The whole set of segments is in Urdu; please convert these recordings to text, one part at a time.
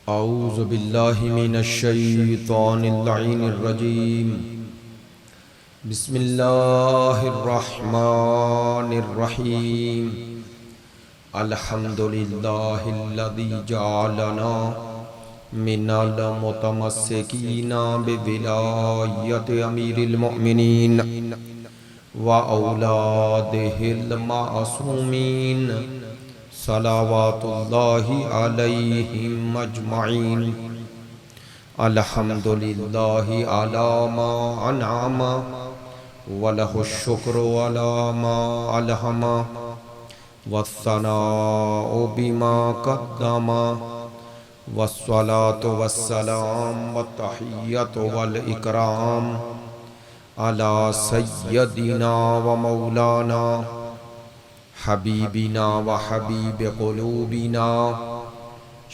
اعوذ باللہ من الشیطان اللعین الرجیم بسم اللہ الرحمن الرحیم الحمدللہ الذی جعلنا من المتمسکین بولایت امیر المؤمنین وأولادہ المعصومین صلوات اللہ علیہم اجمعین الحمدللہ علی ما انعم ولہ الشکر علی ما الہم والثناء بما قدم والصلاة والسلام والتحیۃ والاکرام علی سیدنا و مولانا حبیبنا و حبیب قلوبنا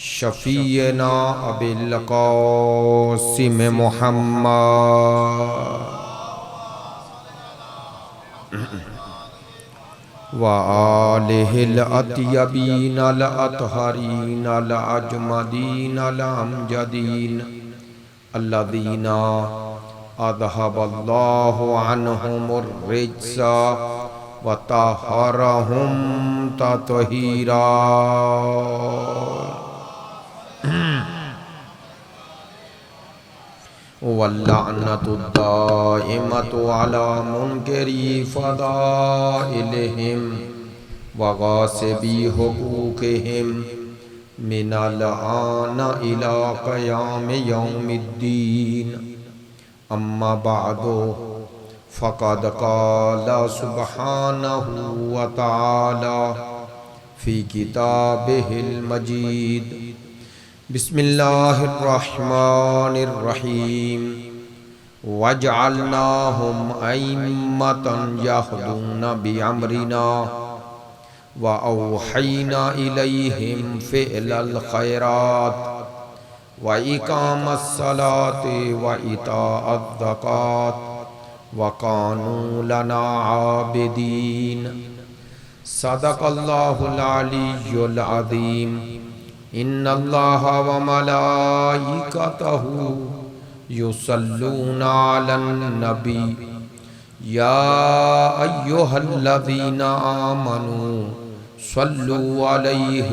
شفیعنا ابی القاسم محمد و آلہ الاطیبین الاطہرین الاجمدین الامجدین الذین اذہب اللہ عنہم الرجس وطہرہم تطہیرا واللعنۃ الدائمۃ علی منکری فضائلہم وغاصبی حقوقہم من الآن الی قیام یوم الدین اما بعد فقد قال سبحانہ وتعالی فی کتابہ المجید بسم اللہ الرحمن الرحیم وجعلناہم ائمۃ یہدون بامرنا واوحینا الیہم فعل الخیرات واقام الصلاۃ وایتاء الزکاۃ وَقَانُوا لَنَا عَابِدِينَ صدق اللہ العلی العظیم ان اللہ وملائکتہ یصلون علی النبی یا ایہا الذین آمنوا صلوا علیہ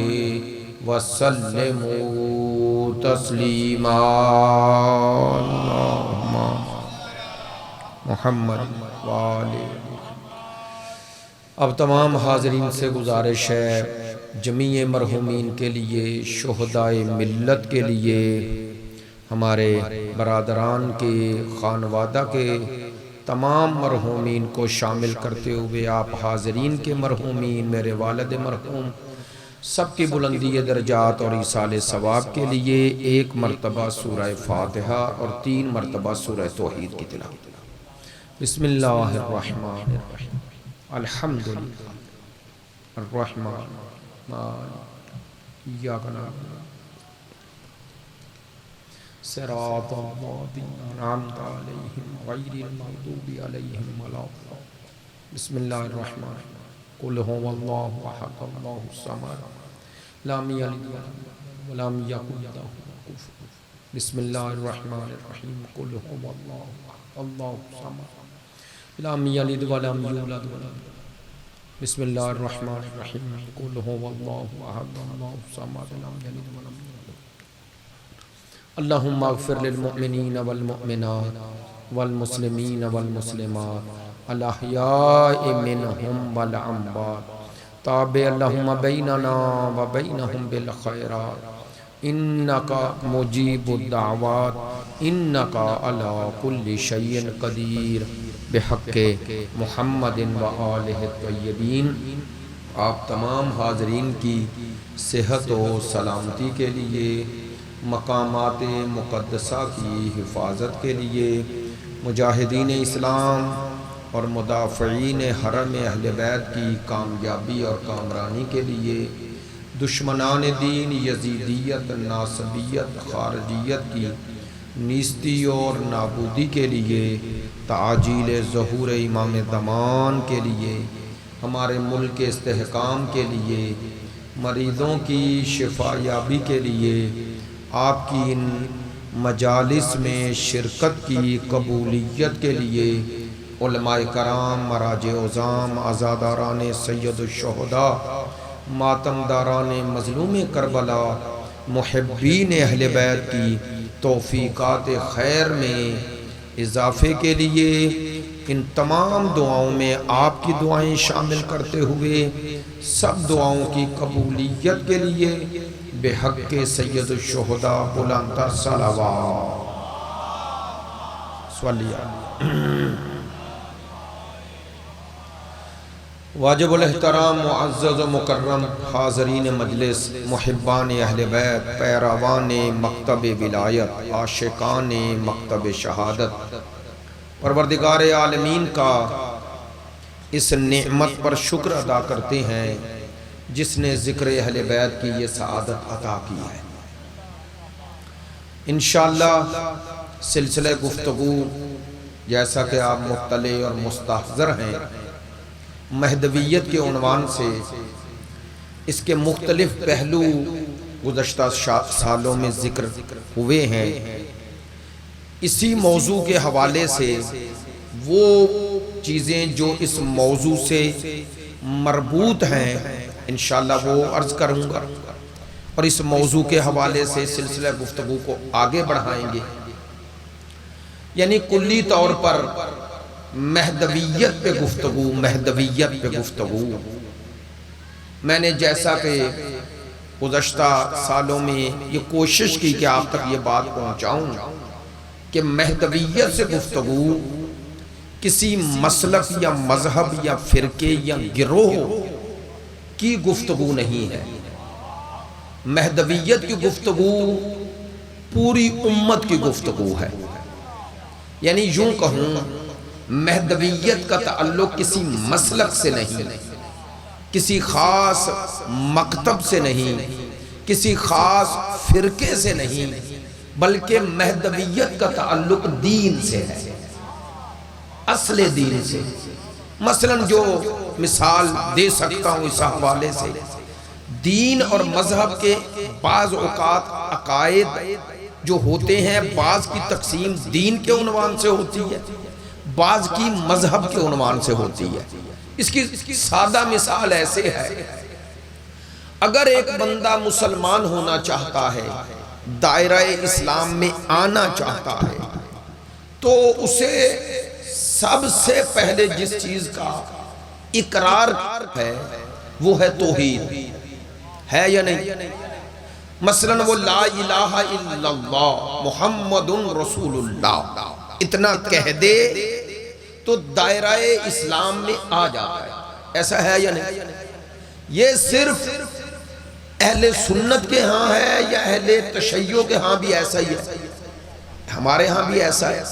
وسلموا تسلیما محمد والے۔ اب تمام حاضرین سے گزارش ہے جمیع مرحومین کے لیے، شہدائے ملت کے لیے، ہمارے برادران کے خانوادہ کے تمام مرحومین کو شامل کرتے ہوئے آپ حاضرین کے مرحومین، میرے والد مرحوم سب کی بلندی درجات اور ایصال ثواب کے لیے ایک مرتبہ سورہ فاتحہ اور 3 مرتبہ سورہ توحید کی تلاوت۔ بسم اللہ الرحمن الرحیم الحمدللہ الرحمن مالک ایاک نعبد صراط الذین انعمت علیہم غیر المغضوب علیہم ولا الضالین بسم اللہ الرحمن الرحیم قل هو اللہ احد اللہ الصمد لم یلد ولم یکن لہ کفوا بسم اللہ الرحمن الرحیم قل هو اللہ احد اللہ الصمد لم یلد ولم یولد بسم اللہ الرحمن الرحیم قل هو اللہ احد اللہ الصمد لم یلد ولم یولد اللہم اغفر للمؤمنین والمؤمنات والمسلمین والمسلمات الاحیاء منہم والاموات تابع اللہم بیننا وبینہم بالخیرات انکا مجیب الدعوات انکا علی کل شیء قدیر بحق محمد و آلہ الطیبین۔ آپ تمام حاضرین کی صحت و سلامتی کے لیے، مقامات مقدسہ کی حفاظت کے لیے، مجاہدین اسلام اور مدافعین حرم اہل بیت کی کامیابی اور کامرانی کے لیے، دشمنان دین یزیدیت، ناصبیت، خارجیت کی نیستی اور نابودی کے لیے، تعجیل ظہور امام زمان کے لیے، ہمارے ملک کے استحکام کے لیے، مریضوں کی شفا یابی کے لیے، آپ کی ان مجالس میں شرکت کی قبولیت کے لیے علماء کرام، مراجع عظام، عزاداران سید الشہداء، ماتمداران مظلوم کربلا، محبین اہل بیت کی توفیقات خیر میں اضافے کے لیے ان تمام دعاؤں میں آپ کی دعائیں شامل کرتے ہوئے سب دعاؤں کی قبولیت کے لیے بحق سید الشہداء بلند تر صلوات صلی اللہ واجب الاحترام معزز و مکرم حاضرین مجلس، محبان اہل بیت، پیروان مکتب ولایت، عاشقان مکتب شہادت، پروردگار عالمین کا اس نعمت پر شکر ادا کرتے ہیں جس نے ذکر اہل بیت کی یہ سعادت عطا کی ہے۔ انشاءاللہ سلسلہ گفتگو جیسا کہ آپ مطلع اور مستحضر ہیں، مہدویت کے عنوان سے اس کے مختلف پہلو گزشتہ سالوں میں ذکر ہوئے ہیں۔ اسی موضوع کے حوالے سے وہ چیزیں جو اس موضوع سے مربوط ہیں انشاءاللہ وہ عرض کروں گا، اور اس موضوع کے حوالے سے سلسلہ گفتگو کو آگے بڑھائیں گے۔ یعنی کلی طور پر مہدویت پہ گفتگو میں نے جیسا کہ گزشتہ سالوں میں یہ کوشش کی کہ آپ تک یہ بات پہنچاؤں کہ مہدویت سے گفتگو کسی مسلک یا مذہب یا فرقے یا گروہ کی گفتگو نہیں ہے۔ مہدویت کی گفتگو پوری امت کی گفتگو ہے۔ یعنی یوں کہوں، مہدویت کا تعلق کسی مسلک سے نہیں، کسی خاص مکتب سے نہیں، کسی خاص فرقے سے نہیں، بلکہ مہدویت کا تعلق دین سے ہے، اصل دین سے۔ مثلا جو مثال دے سکتا ہوں اس حوالے سے، دین اور مذہب کے بعض اوقات عقائد جو ہوتے ہیں، بعض کی تقسیم دین کے عنوان سے ہوتی ہے، بعض کی مذہب کے عنوان سے ہوتی ہے۔ اس کی سادہ مثال ایسے ہے، اگر ایک بندہ مسلمان ہونا چاہتا ہے، دائرہ اسلام میں آنا چاہتا ہے، تو اسے سب سے پہلے جس چیز کا اقرار ہے وہ ہے توحید، ہے یا نہیں؟ مثلا وہ لا الہ الا اللہ محمد رسول اللہ اتنا کہہ دے تو دائرہ اسلام میں آ جاتا ہے، ایسا ہے یا نہیں؟ یہ صرف اہل سنت کے ہاں ہے یا اہل تشیع کے ہاں بھی ایسا ہی ہے؟ ہمارے ہاں بھی ایسا ہے۔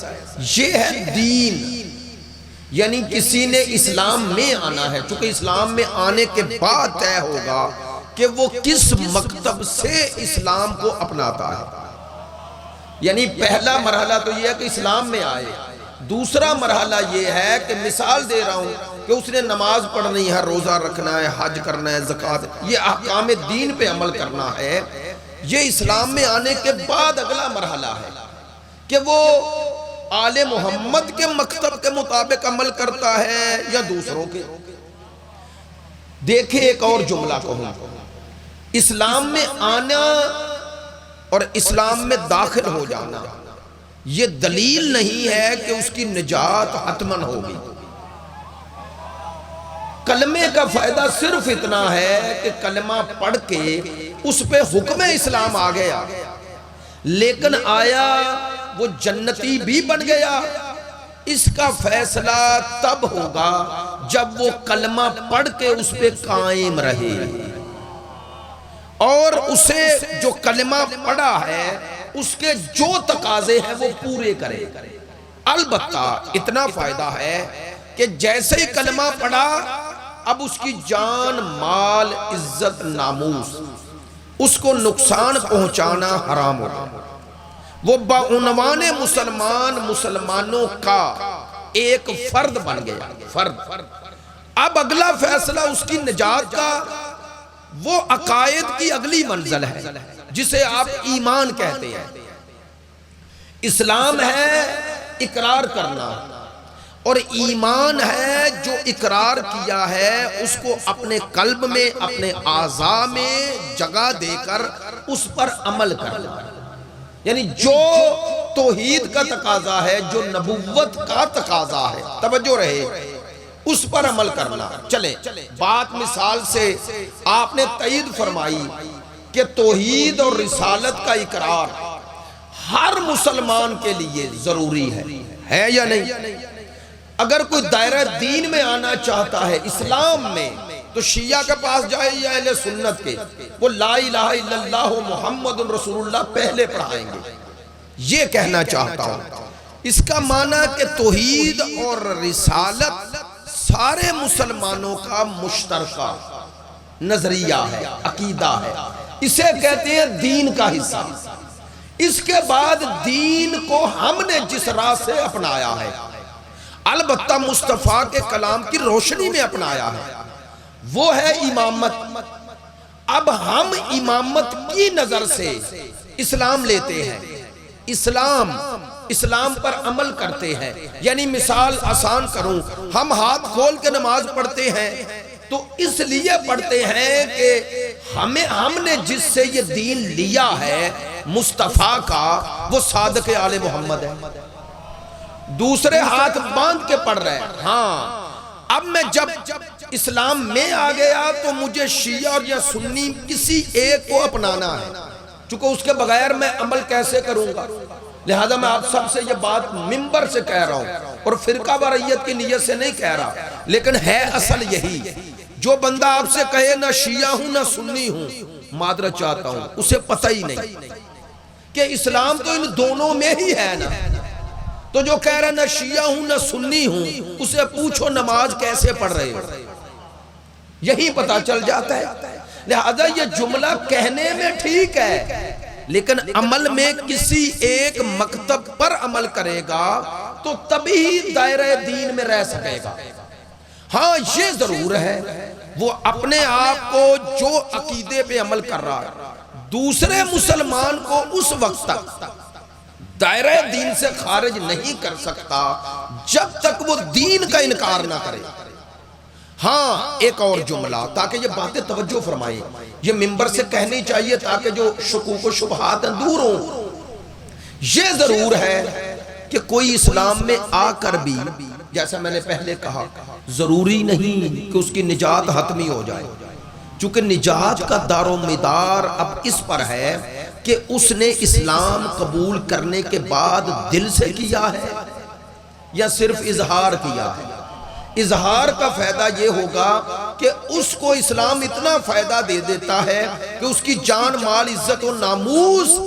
یہ ہے دین، یعنی کسی نے اسلام میں آنا ہے، چونکہ اسلام میں آنے کے بعد طے ہوگا کہ وہ کس مکتب سے اسلام کو اپناتا ہے۔ یعنی پہلا مرحلہ تو یہ ہے کہ اسلام میں آئے، دوسرا مرحلہ یہ ہے کہ مثال دے رہا ہوں کہ اس نے نماز پڑھنی ہے، روزہ رکھنا ہے، حج کرنا ہے، زکوٰۃ، یہ احکام دین پہ عمل کرنا ہے۔ یہ اسلام میں آنے کے بعد اگلا مرحلہ ہے کہ وہ آل محمد کے مکتب کے مطابق عمل کرتا ہے یا دوسروں کے۔ دیکھیں ایک اور جملہ کہوں، اسلام میں آنا اور اسلام میں داخل ہو جانا یہ دلیل نہیں ہے کہ اس کی نجات حتماً ہوگی۔ کلمے کا فائدہ صرف اتنا ہے کہ کلمہ پڑھ کے اس پہ حکم اسلام آ گیا، لیکن آیا وہ جنتی بھی بن گیا؟ اس کا فیصلہ تب ہوگا جب وہ کلمہ پڑھ کے اس پہ قائم رہے اور اسے جو کلمہ پڑھا ہے اس کے جو تقاضے ہیں وہ پورے کرے۔ البتہ اتنا فائدہ ہے کہ جیسے ہی کلمہ پڑھا اب اس کی جان، مال، عزت، ناموس، اس کو نقصان پہنچانا حرام ہوگا۔ وہ بعنوان مسلمان مسلمانوں کا ایک فرد بن گیا، فرد۔ اب اگلا فیصلہ اس کی نجات کا وہ عقائد کی اگلی منزل ہے، جسے آپ ایمان کہتے ہیں۔ اسلام ہے اقرار کرنا، اور ایمان ہے جو اقرار کیا ہے اس کو اپنے قلب میں، اپنے اعضاء میں جگہ دے کر اس پر عمل کرنا۔ یعنی جو توحید کا تقاضا ہے، جو نبوت کا تقاضا ہے، توجہ رہے، اس پر عمل کرنا۔ چلیں بات مثال سے آپ نے تائید فرمائی کہ توحید اور رسالت کا اقرار ہر مسلمان کے لیے ضروری ہے یا نہیں؟ اگر کوئی دائرہ دین میں آنا چاہتا ہے، اسلام میں، تو شیعہ کے پاس جائے یا اہل سنت کے، وہ لا الہ الا اللہ محمد رسول اللہ پہلے پڑھائیں گے۔ یہ کہنا چاہتا ہوں، اس کا معنی کہ توحید اور رسالت سارے مسلمانوں کا مشترکہ نظریہ ہے، عقیدہ ہے، اسے کہتے ہیں دین کا حصہ۔ اس کے بعد دین کو ہم نے جس راہ سے اپنایا ہے، البتہ مصطفیٰ کے کلام کی روشنی میں اپنایا ہے، وہ ہے امامت۔ اب ہم امامت کی نظر سے اسلام لیتے ہیں، اسلام پر عمل کرتے ہیں۔ یعنی مثال آسان کروں، ہم ہاتھ کھول کے نماز پڑھتے ہیں تو اس لیے پڑھتے ہیں کہ ہم نے جس سے یہ دین لیا ہے مصطفیٰ کا، وہ صادق آل محمد ہے۔ دوسرے ہاتھ باندھ کے پڑھ رہے ہیں۔ ہاں، اب میں جب اسلام میں آ گیا تو مجھے شیعہ اور یا سنی کسی ایک کو اپنانا ہے، چونکہ اس کے بغیر میں عمل کیسے کروں گا؟ لہذا میں آپ سب سے یہ بات منبر سے کہہ رہا ہوں، اور فرقہ واریت کی نیت سے نہیں کہہ رہا، لیکن ہے اصل یہی۔ جو بندہ آپ سے کہے نہ شیعہ ہوں نہ سنی ہوں، معذرت چاہتا ہوں، اسے پتہ ہی نہیں کہ اسلام تو ان دونوں میں ہی ہے نا۔ تو جو کہہ رہا نہ شیعہ ہوں نہ سنی ہوں، اسے پوچھو نماز کیسے پڑھ رہے ہو، یہی پتہ چل جاتا ہے۔ لہذا یہ جملہ کہنے میں ٹھیک ہے، لیکن عمل میں کسی ایک مکتب پر عمل کرے گا تو تبھی دائرہ دین میں رہ سکے گا۔ ہاں یہ ضرور ہے، وہ اپنے آپ کو جو عقیدے پہ عمل کر رہا ہے، دوسرے مسلمان کو اس وقت تک دائرہ دین سے خارج نہیں کر سکتا جب تک وہ دین کا انکار نہ کرے۔ ہاں ایک اور جملہ، تاکہ یہ باتیں توجہ فرمائیں، یہ منبر سے کہنی چاہیے تاکہ جو شکوک و شبہات دور ہوں۔ یہ ضرور ہے کہ کوئی اسلام میں آ کر بھی، جیسا میں نے پہلے کہا، ضروری نہیں کہ اس کی نجات حتمی ہو جائے، چونکہ نجات کا دار و مدار اب اس پر ہے کہ اس نے اسلام قبول کرنے کے بعد دل سے کیا ہے یا صرف اظہار کیا ہے۔ اظہار کا فائدہ یہ ہوگا کہ اس کو اسلام اتنا فائدہ دے دیتا ہے کہ اس کی جان، مال، عزت و ناموس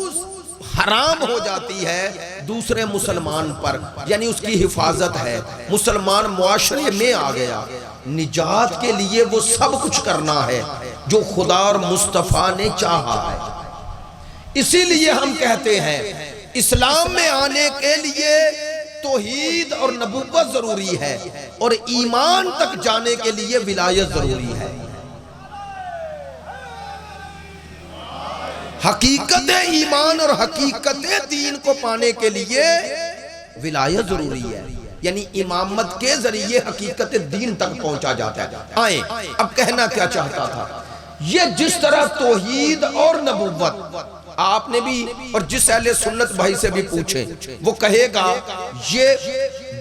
حرام ہو جاتی ہے دوسرے مسلمان پر، یعنی اس کی حفاظت ہے، مسلمان معاشرے میں آ گیا۔ نجات کے لیے وہ سب کچھ کرنا ہے جو خدا اور مصطفیٰ نے چاہا ہے۔ اسی لیے ہم کہتے ہیں اسلام میں آنے کے لیے توحید اور نبوت ضروری ہے، اور ایمان تک جانے کے لیے ولایت ضروری ہے۔ حقیقت ایمان اور حقیقت دین کو پانے کے لیے ولایت ضروری ہے، یعنی امامت کے ذریعے حقیقت دین تک پہنچا جاتا ہے۔ آئیں اب کہنا کیا چاہتا تھا، یہ جس طرح توحید اور نبوت آپ نے بھی اور جس اہل سنت بھائی سے بھی پوچھیں، وہ کہے گا یہ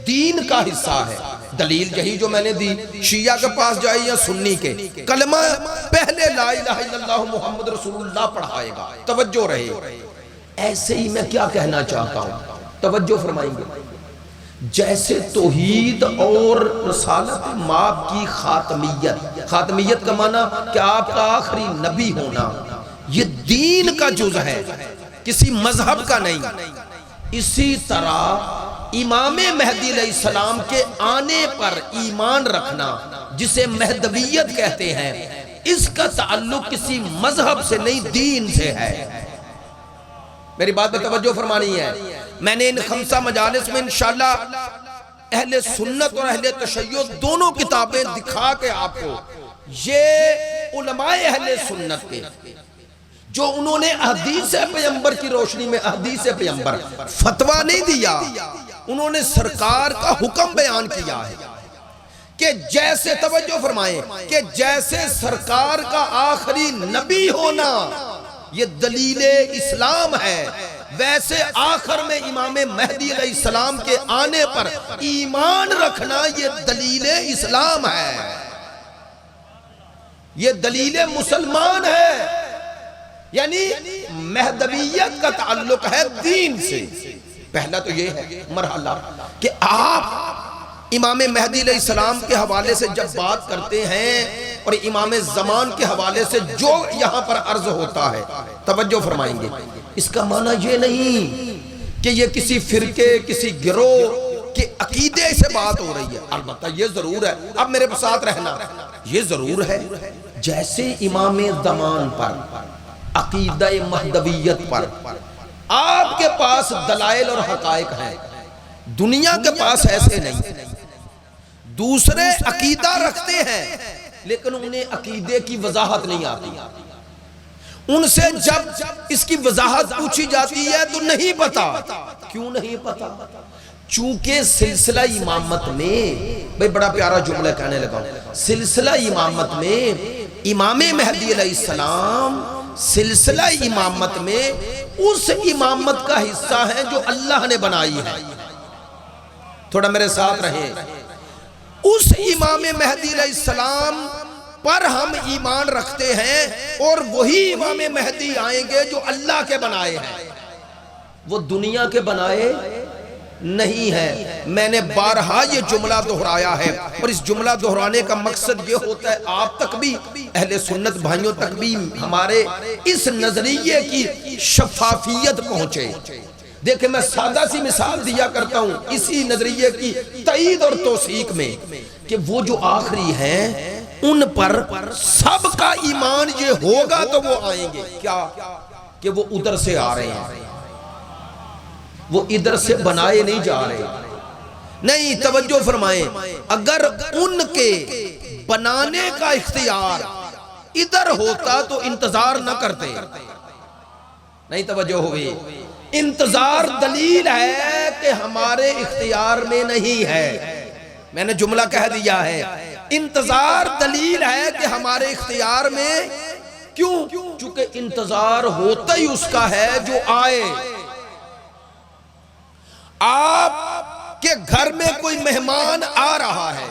دین کا حصہ ہے۔ دلیل یہی جو میں نے دی، شیعہ کے پاس جائے یا سنی کے، کلمہ پہلے لا الہ الا اللہ محمد رسول اللہ پڑھائے گا۔ توجہ رہے، ایسے ہی میں کیا کہنا چاہتا ہوں، توجہ فرمائیں گے۔ جیسے توحید اور رسالت ماب کی خاتمیت، خاتمیت کا معنی کہ آپ کا آخری نبی ہونا، یہ دین کا جز ہے، کسی مذہب کا نہیں۔ اسی طرح امام مہدی علیہ السلام کے آنے پر ایمان رکھنا، جسے مہدویت کہتے ہیں، اس کا تعلق کسی مذہب سے نہیں، دین سے ہے۔ میری بات پہ توجہ فرمانی ہے۔ میں نے ان 5 مجالس میں انشاءاللہ اہل سنت اور اہل تشیع دونوں کتابیں دکھا کے آپ کو، یہ علماء اہل سنت کے جو انہوں نے حدیث پیغمبر کی روشنی میں حدیث پیغمبر فتویٰ نہیں دیا، انہوں نے سرکار کا حکم بیان کیا ہے کہ جیسے توجہ فرمائیں کہ جیسے سرکار کا آخری نبی ہونا یہ دلیل اسلام ہے، ویسے آخر میں امام مہدی علیہ السلام کے آنے پر ایمان رکھنا یہ دلیل اسلام ہے، یہ دلیل مسلمان ہے، یعنی مہدویت کا تعلق ہے دین سے۔ پہلا تو یہ ہے مرحلہ کہ آپ امام مہدی علیہ السلام کے حوالے سے جب بات کرتے ہیں اور امام زمان کے حوالے سے جو یہاں پر عرض ہوتا ہے، توجہ فرمائیں گے، اس کا معنی یہ نہیں کہ یہ کسی فرقے کسی گروہ کے عقیدے سے بات ہو رہی ہے۔ البتہ یہ ضرور ہے، اب میرے ساتھ رہنا، یہ ضرور ہے جیسے امام زمان پر عقیدہ مہدویت پر آپ کے پاس دلائل اور حقائق ہیں، دنیا کے پاس ایسے نہیں۔ دوسرے عقیدہ رکھتے ہیں لیکن انہیں عقیدے کی وضاحت نہیں آتی، ان سے جب اس کی وضاحت پوچھی جاتی ہے تو نہیں پتا۔ کیوں نہیں پتا؟ چونکہ سلسلہ امامت میں، بھئی بڑا پیارا جملہ کہنے لگا، سلسلہ امامت میں امام مہدی علیہ السلام سلسلہ امامت میں اس امامت کا حصہ ہے جو اللہ نے بنائی ہے۔ تھوڑا میرے ساتھ رہے، اس امام مہدی علیہ السلام پر ہم ایمان رکھتے ہیں اور وہی امام مہدی آئیں گے جو اللہ کے بنائے ہیں، وہ دنیا کے بنائے نہیں ہے۔ میں نے بارہا یہ جملہ دہرایا ہے اور اس جملہ دہرانے کا مقصد یہ ہوتا ہے آپ تک بھی، اہل سنت بھائیوں تک بھی ہمارے اس نظریے کی شفافیت پہنچے۔ دیکھیں میں سادہ سی مثال دیا کرتا ہوں اسی نظریے کی تائید اور توثیق میں کہ وہ جو آخری ہیں ان پر سب کا ایمان یہ ہوگا تو وہ آئیں گے، کیا کہ وہ ادھر سے آ رہے ہیں، وہ ادھر سے بنائے نہیں جا رہے۔ نہیں، توجہ فرمائیں، اگر ان کے بنانے کا اختیار ادھر ہوتا تو انتظار نہ کرتے۔ نہیں توجہ ہوئی، انتظار دلیل ہے کہ ہمارے اختیار میں نہیں ہے۔ میں نے جملہ کہہ دیا ہے، انتظار دلیل ہے کہ ہمارے اختیار میں، کیوں؟ چونکہ انتظار ہوتا ہی اس کا ہے جو آئے۔ آپ کے گھر میں کوئی مہمان آ رہا ہے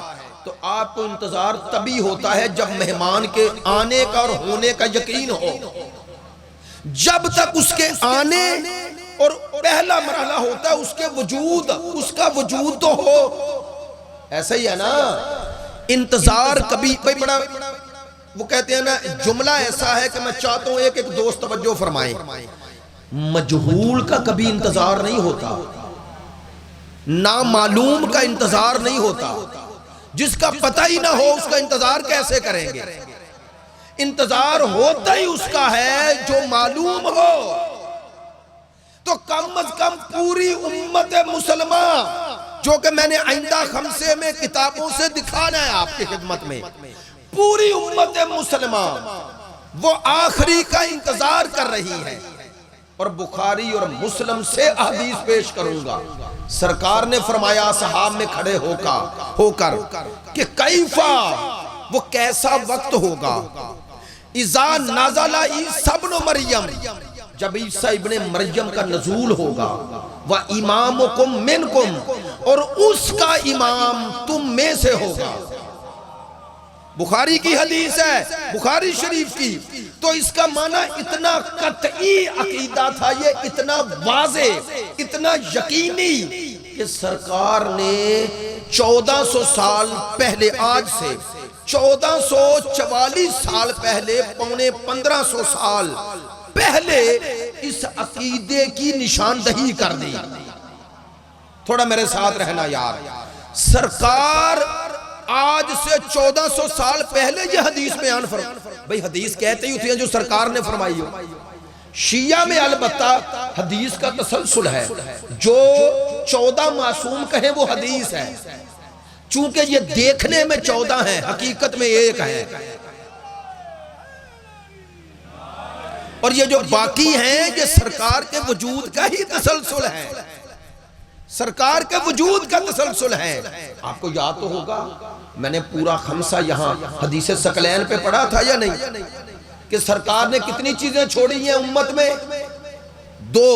تو آپ کو انتظار تبھی ہوتا ہے جب مہمان کے آنے کا اور ہونے کا یقین ہو۔ جب تک اس کے آنے اور پہلا مرحلہ ہوتا ہے اس کے وجود، اس کا وجود تو ہو، ایسا ہی ہے نا۔ انتظار کبھی بڑا، وہ کہتے ہیں نا، جملہ ایسا ہے کہ میں چاہتا ہوں ایک دوست توجہ فرمائیں، مجہول کا کبھی انتظار نہیں ہوتا، نامعلوم کا انتظار نہیں ہوتا، جس کا پتہ ہی نہ ہو اس کا انتظار کیسے کریں گے؟ انتظار ہوتا ہی اس کا ہے جو معلوم ہو۔ تو کم از کم پوری امت مسلمہ، جو کہ میں نے آئندہ خمسے میں کتابوں سے دکھانا ہے آپ کی خدمت میں، پوری امت مسلمہ وہ آخری کا انتظار کر رہی ہے۔ اور بخاری اور مسلم سے حدیث پیش کروں گا، سرکار نے فرمایا صحاب میں کھڑے ہو کر کہ کیفا، وہ کیسا وقت ہوگا، اذا نازل عیسیٰ ابن مریم، جب عیسیٰ ابن مریم کا نزول ہوگا، وَإِمَامُكُم مِّنْكُمْ، اور اس کا امام تم میں سے ہوگا۔ بخاری کی حدیث ہے، بخاری شریف کی، تو اس کا معنی اتنا قطعی عقیدہ تھا، یہ اتنا واضح، اتنا یقینی کہ سرکار نے 1400 سال پہلے، آج سے 1444 سال پہلے، پونے 1500 سال پہلے اس عقیدے کی نشاندہی کر دی۔ تھوڑا میرے ساتھ رہنا یار، سرکار آج سے 1400 سال پہلے یہ حدیث بیان فرمائی۔ بھئی حدیث کہتے ہی ہوتی ہیں جو سرکار نے فرمائی ہو۔ شیعہ میں البتہ حدیث کا تسلسل ہے، جو 14 معصوم کہیں وہ حدیث ہے، چونکہ یہ دیکھنے میں 14 ہیں، حقیقت میں ایک ہے۔ اور یہ جو باقی ہیں یہ سرکار کے وجود کا ہی تسلسل ہے، سرکار کے وجود کا تسلسل ہے۔ آپ کو یاد تو ہوگا میں نے پورا خمسہ یہاں حدیث ثقلین پہ پڑھا تھا یا نہیں، کہ سرکار نے کتنی چیزیں چھوڑی ہیں امت میں؟ دو،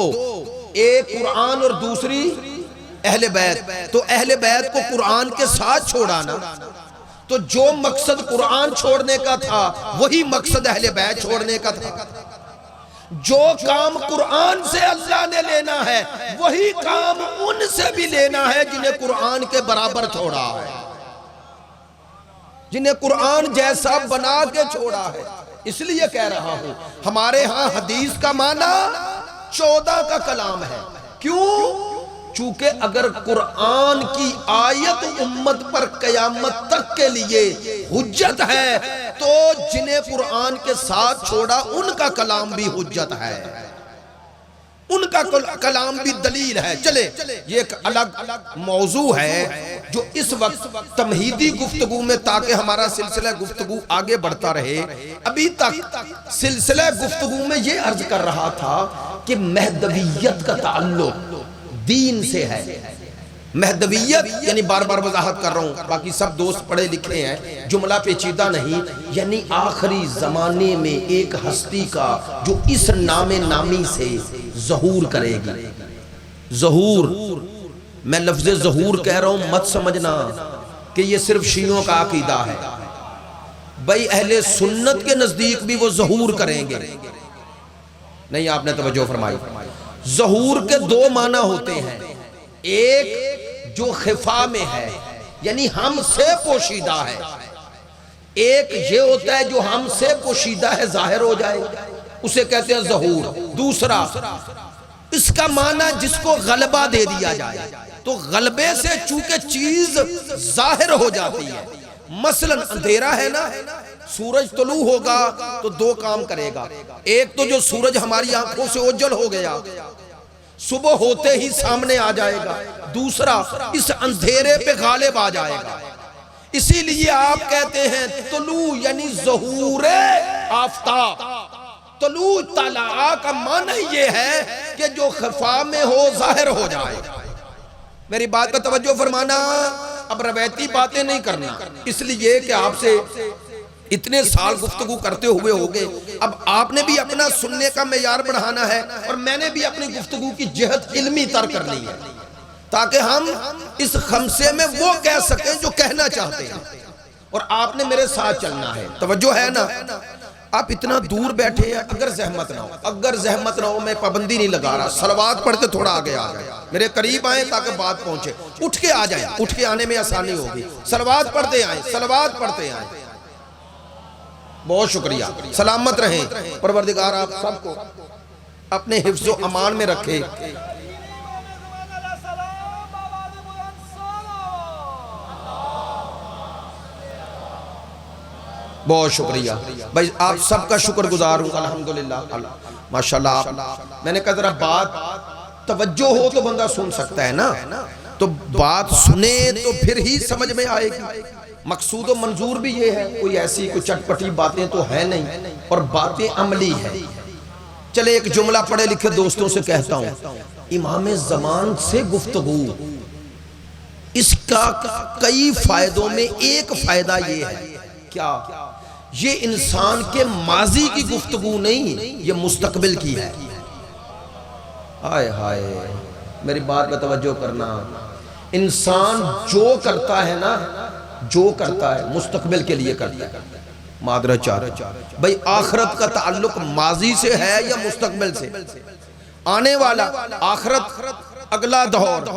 ایک قرآن اور دوسری اہل بیت۔ تو اہل بیت کو قرآن کے ساتھ چھوڑا نا، تو جو مقصد قرآن چھوڑنے کا تھا وہی مقصد اہل بیت چھوڑنے کا تھا۔ جو کام قرآن سے اللہ نے لینا ہے وہی کام ان سے بھی لینا ہے جنہیں قرآن کے برابر چھوڑا ہے، جنہیں قرآن جیسا بنا کے چھوڑا ہے۔ اس لیے کہہ رہا ہوں ہمارے ہاں حدیث کا معنی 14 کا کلام ہے۔ کیوں؟ چونکہ اگر قرآن کی آیت امت پر قیامت تک کے لیے حجت ہے تو جنہیں قرآن کے ساتھ چھوڑا ان کا کلام بھی حجت ہے، ان کا کلام بھی دلیل ہے۔ چلے یہ ایک الگ موضوع ہے جو اس وقت تمہیدی گفتگو میں، تاکہ ہمارا سلسلہ گفتگو آگے بڑھتا رہے، ابھی تک سلسلہ گفتگو میں یہ عرض کر رہا تھا کہ مہدویت کا تعلق دین سے ہے۔ مہدویت یعنی بار بار وضاحت کر رہا ہوں، باقی سب دوست پڑھے لکھے ہیں، جملہ پیچیدہ نہیں، یعنی آخری زمانے میں ایک ہستی کا جو اس نام نامی سے ظہور کرے گی۔ ظہور، میں لفظ ظہور کہہ رہا ہوں، مت سمجھنا کہ یہ صرف شیعوں کا عقیدہ ہے، بھئی اہل سنت کے نزدیک بھی وہ ظہور کریں گے۔ نہیں، آپ نے توجہ فرمائی۔ ظہور کے دو معنی ہوتے ہیں، ایک جو خفا میں ہے یعنی ہم سے پوشیدہ ہے، ایک یہ ہوتا ہے جو ہم سے پوشیدہ ہے ظاہر ہو جائے، اسے کہتے ہیں ظہور۔ دوسرا اس کا معنی جس کو غلبہ دے دیا جائے، تو غلبے سے چونکہ چیز ظاہر ہو جاتی ہے۔ مثلا اندھیرا ہے نا، سورج طلوع ہوگا تو دو کام کرے گا، ایک تو جو سورج ہماری آنکھوں سے اوجھل ہو گیا صبح ہوتے ہی سامنے آ جائے گا، دوسرا اس اندھیرے پہ غالب آ جائے گا۔ اسی لیے آپ کہتے ہیں طلوع یعنی ظہور آفتاب۔ طلوع طلع کا معنی یہ ہے کہ جو خفا میں ہو ظاہر ہو جائے۔ میری بات کا توجہ فرمانا، اب روایتی باتیں نہیں کرنا، اس لیے کہ آپ سے اتنے سال گفتگو کرتے ہوئے ہوگے، اب آپ نے بھی اپنا سننے کا معیار بڑھانا ہے اور میں نے بھی اپنی گفتگو کی جہت علمی تر کرنی ہے، تاکہ ہم اس خمسے میں وہ کہہ سکیں جو کہنا چاہتے ہیں، اور آپ نے میرے ساتھ چلنا ہے۔ توجہ ہے نا؟ آپ اتنا دور بیٹھے ہیں، اگر زحمت نہ ہو، اگر زحمت نہ ہو، میں پابندی نہیں لگا رہا، صلوات پڑھتے تھوڑا آگے آ جائیں، میرے قریب آئیں تاکہ بات پہنچے، اٹھ کے آ جائیں، اٹھ کے آنے میں آسانی ہوگی، صلوات پڑھتے آئیں، صلوات پڑھتے آئیں۔ بہت شکریہ، سلامت رہیں، پروردگار آپ سب کو اپنے حفظ و امان میں رکھے۔ بہت شکریہ بھائی، آپ سب کا شکر گزار ہوں، الحمدللہ، ماشاءاللہ۔ آپ میں نے کہا ذرا بات توجہ ہو تو بندہ سن سکتا ہے نا، تو بات سنے تو پھر ہی سمجھ میں آئے گی۔ مقصود و منظور بھی یہ ہے، کوئی ایسی کوئی چٹپٹی باتیں تو ہے نہیں، اور باتیں عملی ہے۔ چلے ایک جملہ پڑھے لکھے دوستوں سے کہتا ہوں، امام زمان سے گفتگو، اس کا کئی فائدوں میں ایک فائدہ یہ ہے، کیا؟ یہ انسان کے ماضی کی گفتگو نہیں، یہ مستقبل کی ہے۔ ہائے ہائے، میری بات کا توجہ کرنا، انسان جو کرتا ہے نا، جو کرتا ہے مستقبل کے لیے کرتا ہے۔ معذرت چاہ بھئی، آخرت کا تعلق ماضی سے ہے یا مستقبل سے؟ آنے والا آخرت، اگلا دور،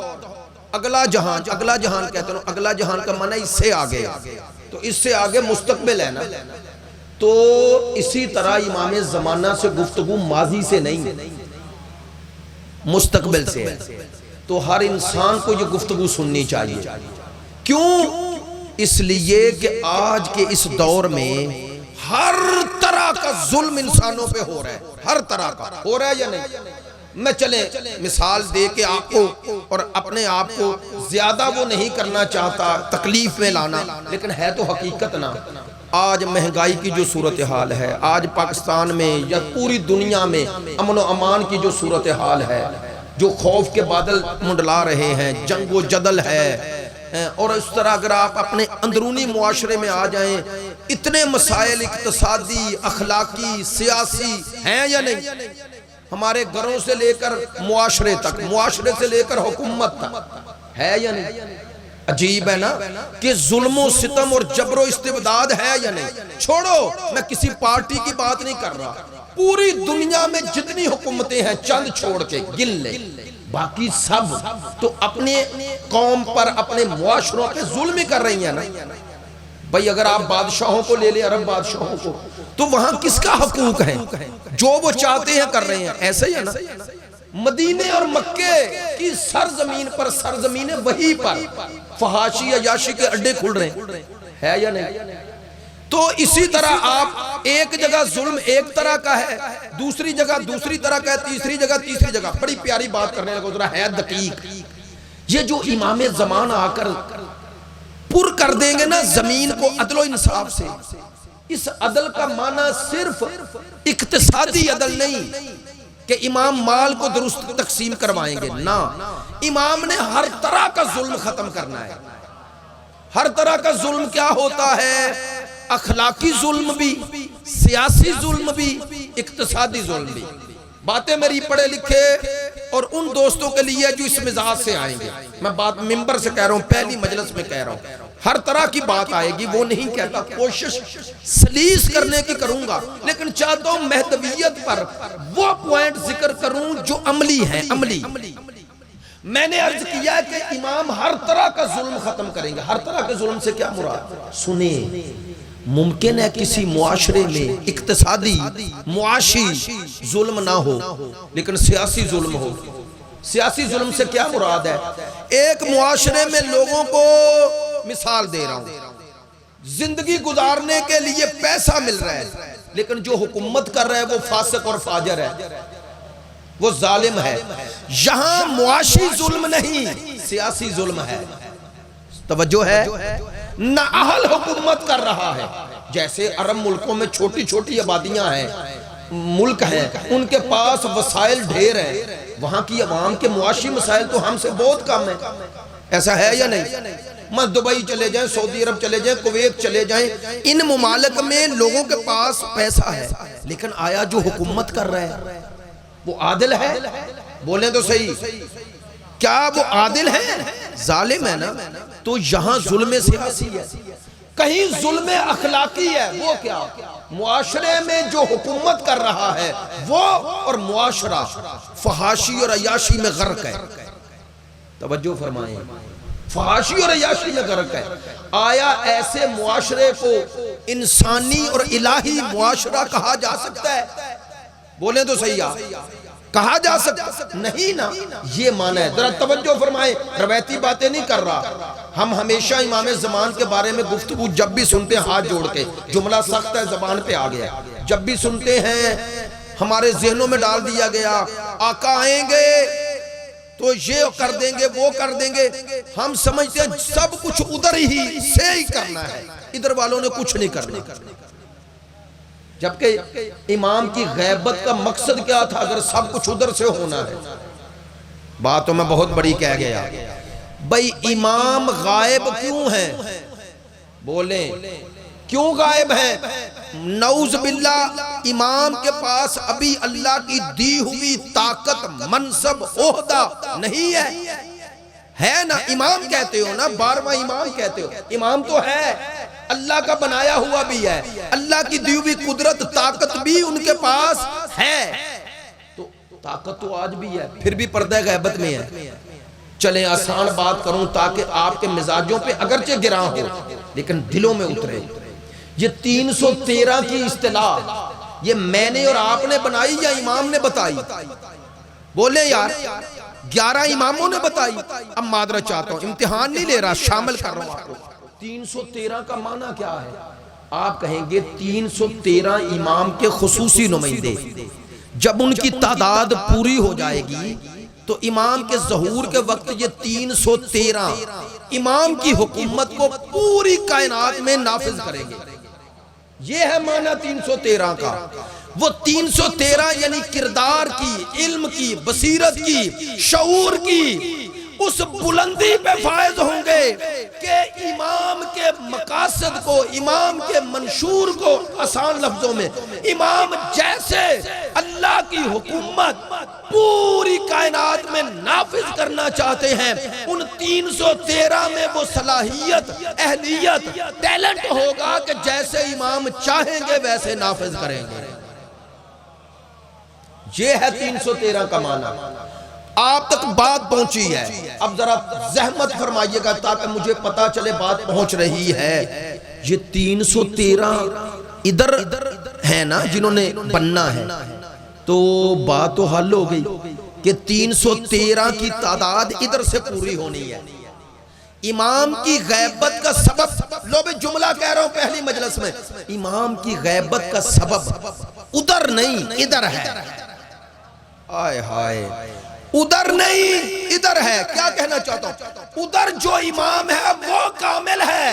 اگلا جہان۔ اگلا جہان کہتے ہیں، اگلا جہان کا معنی اس سے آگے، تو اس سے آگے مستقبل ہے نا۔ تو اسی طرح امام زمانہ سے گفتگو ماضی سے نہیں، مستقبل سے ہے۔ تو ہر انسان کو یہ گفتگو سننی چاہیے۔ کیوں؟ اس لیے کہ آج کے اس دور میں ہر طرح کا ظلم انسانوں پہ ہو رہا ہے، ہر طرح کا ہو رہا ہے یا نہیں؟ میں چلیں مثال دے کے آپ کو، اور اپنے آپ کو زیادہ وہ نہیں کرنا چاہتا تکلیف میں لانا، لیکن ہے تو حقیقت نا۔ آج مہنگائی کی جو صورتحال ہے، آج پاکستان میں یا پوری دنیا میں امن و امان کی جو صورتحال ہے، جو خوف کے بادل منڈلا رہے ہیں، جنگ و جدل ہے، اور اس طرح اگر آپ اپنے اندرونی معاشرے میں آ جائیں، اتنے مسائل اقتصادی، اخلاقی، سیاسی ہیں یا نہیں؟ ہمارے گھروں سے لے کر معاشرے تک، معاشرے سے لے کر حکومت تک ہے یا نہیں؟ عجیب ہے نا کہ ظلم و ستم اور جبر و استبداد ہے یا نہیں؟ چھوڑو، میں کسی پارٹی کی بات نہیں کر رہا، پوری دنیا میں جتنی حکومتیں ہیں چند چھوڑ کے گن لے، باقی سب تو اپنے قوم پر، اپنے معاشروں پہ ظلم ہی کر رہی ہیں نا۔ بھئی اگر آپ بادشاہوں کو لے لیں، عرب بادشاہوں کو، تو وہاں کس کا حقوق ہے؟ جو وہ چاہتے ہیں کر رہے ہیں، ایسا ہی ہے نا۔ مدینے اور مکے کی سرزمین پر، سرزمین وحی پر فحاشی عیاشی کے اڈے کھل رہے ہیں یا نہیں؟ تو اسی طرح آپ ایک جگہ ظلم ایک طرح کا ہے، دوسری جگہ دوسری طرح کا ہے، تیسری جگہ تیسری جگہ۔ بڑی پیاری بات کرنے لگا، ذرا ہے دقیق۔ یہ جو امام زمان آ کر پر کر دیں گے نا زمین کو عدل و انصاف سے، اس عدل کا معنی صرف اقتصادی عدل نہیں کہ امام مال کو درست تقسیم کروائیں گے، نا، امام نے ہر طرح کا ظلم ختم کرنا ہے۔ ہر طرح کا ظلم کیا ہوتا ہے؟ اخلاقی ظلم بھی، سیاسی ظلم بھی، اقتصادی ظلم بھی۔ باتیں میری پڑھے لکھے اور ان دوستوں کے لیے جو اس مزاج سے آئیں گے، میں بات ممبر سے کہہ رہا ہوں، پہلی مجلس میں کہہ رہا ہوں، ہر طرح کی بات آئے گی، وہ نہیں کہتا، کوشش سلیس کرنے کی کروں گا، لیکن چاہتا ہوں مہدویت پر وہ پوائنٹ ذکر کروں جو عملی ہیں، عملی۔ میں نے عرض کیا کہ امام ہر طرح کا ظلم ختم کریں گے۔ ہر طرح کے ظلم سے کیا مراد؟ سنیں، ممکن ہے کسی معاشرے میں اقتصادی، معاشی ظلم نہ ہو، لیکن سیاسی ظلم ہو۔ سیاسی ظلم سے کیا مراد ہے؟ ایک معاشرے میں لوگوں کو، مثال دے رہا ہوں، زندگی گزارنے کے لیے پیسہ مل رہا ہے، لیکن جو حکومت کر رہا ہے وہ فاسق اور فاجر ہے، وہ ظالم ہے۔ یہاں معاشی ظلم نہیں، سیاسی ظلم ہے۔ توجہ ہے؟ نہ اہل حکومت کر رہا ہے، جیسے عرب ملکوں میں چھوٹی چھوٹی آبادیاں ہیں، ملک ہیں، ان کے پاس وسائل ڈھیر ہیں، وہاں کی عوام کے معاشی مسائل تو ہم سے بہت کم ہیں۔ ایسا ہے یا نہیں؟ میں دبئی چلے جائیں، سعودی عرب چلے جائیں، کویت چلے جائیں، ان ممالک میں لوگوں کے پاس پیسہ ہے، لیکن آیا جو حکومت کر رہا ہے وہ عادل ہے؟ بولیں تو صحیح، کیا وہ عادل ہے؟ ظالم ہے نا۔ تو یہاں ظلم سیاسی ہے، کہیں ظلم اخلاقی ہے، وہ کیا؟ معاشرے میں جو حکومت کر رہا ہے وہ، اور معاشرہ فحاشی اور عیاشی میں غرق ہے۔ توجہ فرمائیں، فحاشی اور عیاشی میں غرق ہے۔ آیا ایسے معاشرے کو انسانی اور الہی معاشرہ کہا جا سکتا ہے؟ بولیں تو صحیح، کہا جا سکتا نہیں نا۔ یہ معنی ہے، ذرا توجہ فرمائیں، روایتی باتیں نہیں کر رہا۔ ہم ہمیشہ امام زمان کے بارے میں گفتگو جب بھی سنتے ہیں، ہاتھ جوڑ کے، جملہ سخت ہے، زبان پہ آ گیا، جب بھی سنتے ہیں ہمارے ذہنوں میں ڈال دیا گیا، آقا آئیں گے تو یہ کر دیں گے، وہ کر دیں گے، ہم سمجھتے ہیں سب کچھ ادھر ہی سے ہی کرنا ہے، ادھر والوں نے کچھ نہیں کرنا۔ جبکہ امام کی غیبت کا مقصد کیا تھا اگر سب کچھ ادھر سے ہونا ہے؟ بات تو میں بہت بڑی کہہ گیا۔ بھئی امام غائب کیوں ہیں؟ بولیں، کیوں غائب ہیں؟ نعوذ باللہ، امام کے پاس ابھی اللہ کی دی ہوئی طاقت، منصب، عہدہ نہیں ہے نا؟ امام کہتے ہو نا، 12واں امام کہتے ہو، امام تو ہے، اللہ کا بنایا ہوا بھی ہے، اللہ کی دی ہوئی قدرت، طاقت بھی ان کے پاس ہے، تو طاقت تو آج بھی ہے، پھر بھی پردہ غیبت میں ہے۔ چلیں آسان بات کروں تاکہ آپ کے مزاجوں پہ اگرچہ گراں ہو لیکن دلوں میں اترے۔ یہ 313 کی اصطلاح یہ میں نے اور آپ نے بنائی یا امام نے بتائی؟ بولیں یار، 11 اماموں نے بتائی۔ اب معذرت چاہتا ہوں، امتحان نہیں لے رہا، شامل کر رہا ہوں آپ کو۔ 313 کا معنی کیا ہے؟ آپ کہیں گے 313 امام کے خصوصی نمائندے، جب ان کی تعداد پوری ہو جائے گی تو امام کے ظہور کے وقت یہ 313 امام کی حکومت کو پوری کائنات میں نافذ کریں گے۔ یہ ہے معنی 313 کا. وہ 313 یعنی کردار کی، علم کی، بصیرت کی، شعور کی اس بلندی پہ فائز ہوں گے کہ امام کے مقاصد کو، امام کے منشور کو آسان لفظوں میں، امام جیسے اللہ کی حکومت پوری کائنات میں نافذ کرنا چاہتے ہیں، ان 313 میں وہ صلاحیت، اہلیت، ٹیلنٹ ہوگا کہ جیسے امام چاہیں گے ویسے نافذ کریں گے. یہ ہے 313 کا معنی. آپ تک بات پہنچی ہے، اب ذرا زحمت فرمائیے گا تاکہ مجھے پتا چلے بات پہنچ رہی ہے. یہ 313 ادھر ہے نا جنہوں نے بننا ہے، تو بات تو حل ہو گئی کہ 313 کی تعداد ادھر سے پوری ہونی ہے. امام کی غیبت کا سبب، لو بھی جملہ کہہ رہا ہوں پہلی مجلس میں، امام کی غیبت کا سبب ادھر نہیں ادھر ہے. آئے ہائے، ادھر نہیں ادھر ہے. کیا کہنا چاہتا ہوں؟ ادھر جو امام ہے وہ کامل ہے،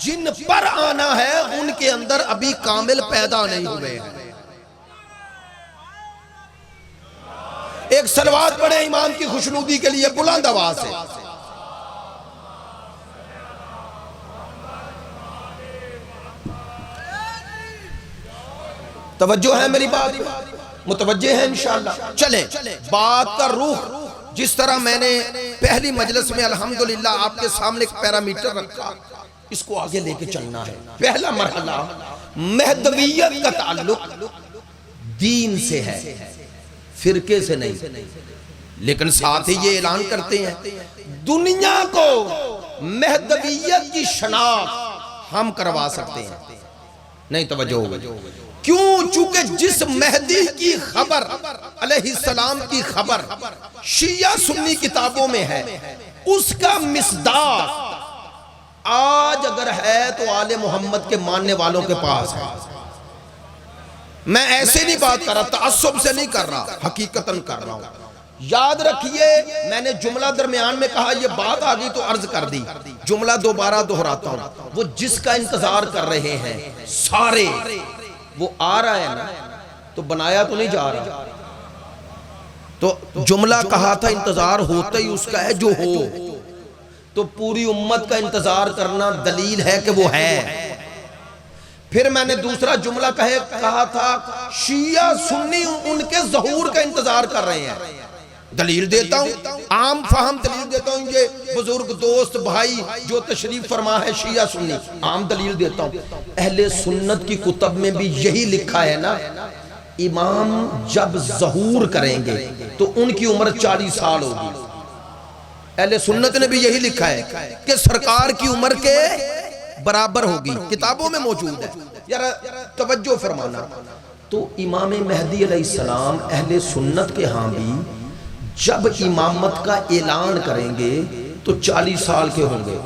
جن پر آنا ہے ان کے اندر ابھی کامل پیدا نہیں ہوئے ہیں. ایک صلوات پڑھیں امام کی خوشنودی کے لیے بلند آواز سے. توجہ ہے میری بات؟ متوجہ ہے انشاءاللہ. چلیں بات کا روح جس طرح میں نے پہلی مجلس میں الحمدللہ آپ کے سامنے ایک پیرامیٹر رکھا، اس کو آگے لے کے چلنا ہے. پہلا مرحلہ مہدویت کا تعلق دین سے ہے، فرقے سے نہیں. لیکن ساتھ ہی یہ اعلان کرتے ہیں دنیا کو مہدویت کی شناخت ہم کروا سکتے ہیں. نہیں توجہ ہوگی. کیوں؟ چونکہ جس مہدی کی خبر علیہ السلام کی خبر شیعہ سنی کتابوں میں ہے، اس کا مصداق آج اگر ہے تو آل محمد کے ماننے والوں کے پاس ہے. میں ایسے نہیں بات کر رہا، تعصب سے نہیں کر رہا، حقیقتاً کر رہا ہوں. یاد رکھیے میں نے جملہ درمیان میں کہا، یہ بات آگئی تو عرض کر دی، جملہ دوبارہ دہراتا ہوں. وہ جس کا انتظار کر رہے ہیں سارے، وہ آ رہا ہے نا، تو بنایا تو نہیں جا رہا. تو جملہ کہا تھا انتظار ہوتا ہی اس کا ہے جو ہو، تو پوری امت کا انتظار کرنا دلیل ہے کہ وہ ہے. پھر میں نے دوسرا جملہ کہا تھا شیعہ سنی ان کے ظہور کا انتظار کر رہے ہیں. دلیل دیتا ہوں، عام فہم دلیل دیتا ہوں. یہ بزرگ دوست بھائی جو تشریف فرما ہے شیعہ سنی، عام دلیل دیتا ہوں. اہل سنت کی کتب میں بھی یہی لکھا ہے نا، امام جب ظہور کریں گے تو ان کی عمر 40 سال ہوگی. اہل سنت نے بھی یہی لکھا ہے کہ سرکار کی عمر کے برابر ہوگی، کتابوں میں موجود ہے. یار توجہ فرمانا. تو امام مہدی علیہ السلام اہل سنت کے ہاں بھی جب امامت کا اعلان کریں گے تو 40 سال کے ہوں گے.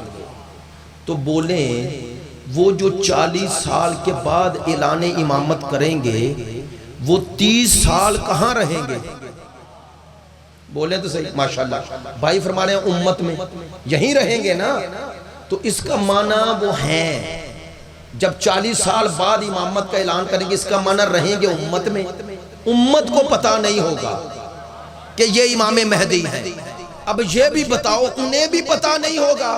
تو بولیں وہ جو 40 سال کے بعد اعلان امامت کریں گے وہ 30 سال کہاں رہیں گے؟ بولیں تو صحیح. ماشاءاللہ بھائی فرما رہے ہیں امت میں یہیں رہیں گے نا. تو اس کا معنی وہ ہیں جب 40 سال بعد امامت کا اعلان کریں گے، اس کا معنی رہیں گے امت میں. امت کو پتہ نہیں ہوگا کہ یہ امام مہدی ہیں. اب یہ بھی بتاؤ انہیں بھی پتہ نہیں ہوگا.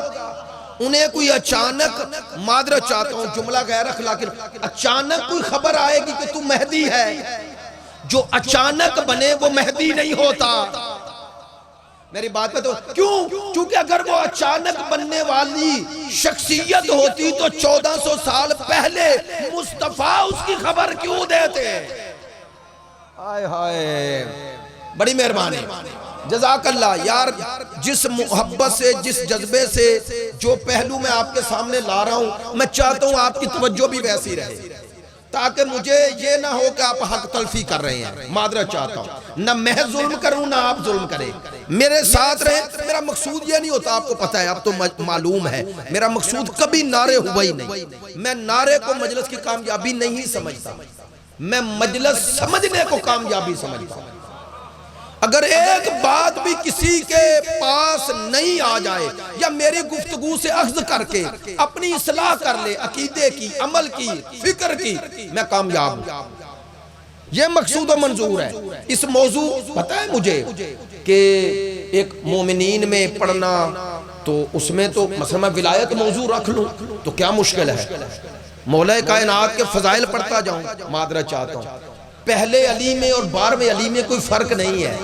انہیں کوئی اچانک، معذرت چاہتا ہوں جملہ غیر اخلاقی، اچانک کوئی خبر آئے گی کہ تو مہدی ہے. جو اچانک بنے وہ مہدی نہیں ہوتا. میری بات پہ تو کیوں؟ چونکہ اگر وہ اچانک بننے والی شخصیت ہوتی تو 1400 سال پہلے مصطفیٰ اس کی خبر کیوں دیتے؟ آئے ہائے، بڑی مہربانی، جزاک اللہ. یار جس محبت سے، جس جذبے سے جو پہلو میں آپ کے سامنے لا رہا ہوں، میں چاہتا ہوں آپ کی توجہ بھی ویسی رہے تاکہ مجھے یہ نہ ہو کہ آپ حق تلفی کر رہے ہیں. معذرت چاہتا ہوں، نہ میں ظلم کروں نہ آپ ظلم کریں. میرے ساتھ رہیں. میرا مقصود یہ نہیں ہوتا، آپ کو پتہ ہے، اب تو معلوم ہے، میرا مقصود کبھی نعرے ہوا ہی نہیں. میں نعرے کو مجلس کی کامیابی نہیں سمجھتا، میں مجلس سمجھنے کو کامیابی سمجھتا ہوں. اگر ایک بات بھی بھی کسی کے پاس نہیں آ جائے یا میری گفتگو سے اخذ کر کے اپنی اصلاح کر لے، عقیدے کی، عمل کی، فکر کی، میں کامیاب ہوں۔ یہ مقصود و منظور ہے۔ اس موضوع پتہ ہے مجھے کہ ایک مومنین میں پڑھنا تو اس میں تو مثلا میں ولایت موضوع رکھ لوں تو کیا مشکل ہے، مولا کائنات کے فضائل پڑھتا جاؤں، معذرت چاہتا ہوں۔ پہلے علی میں اور 12ویں علی میں کوئی فرق نہیں ہے،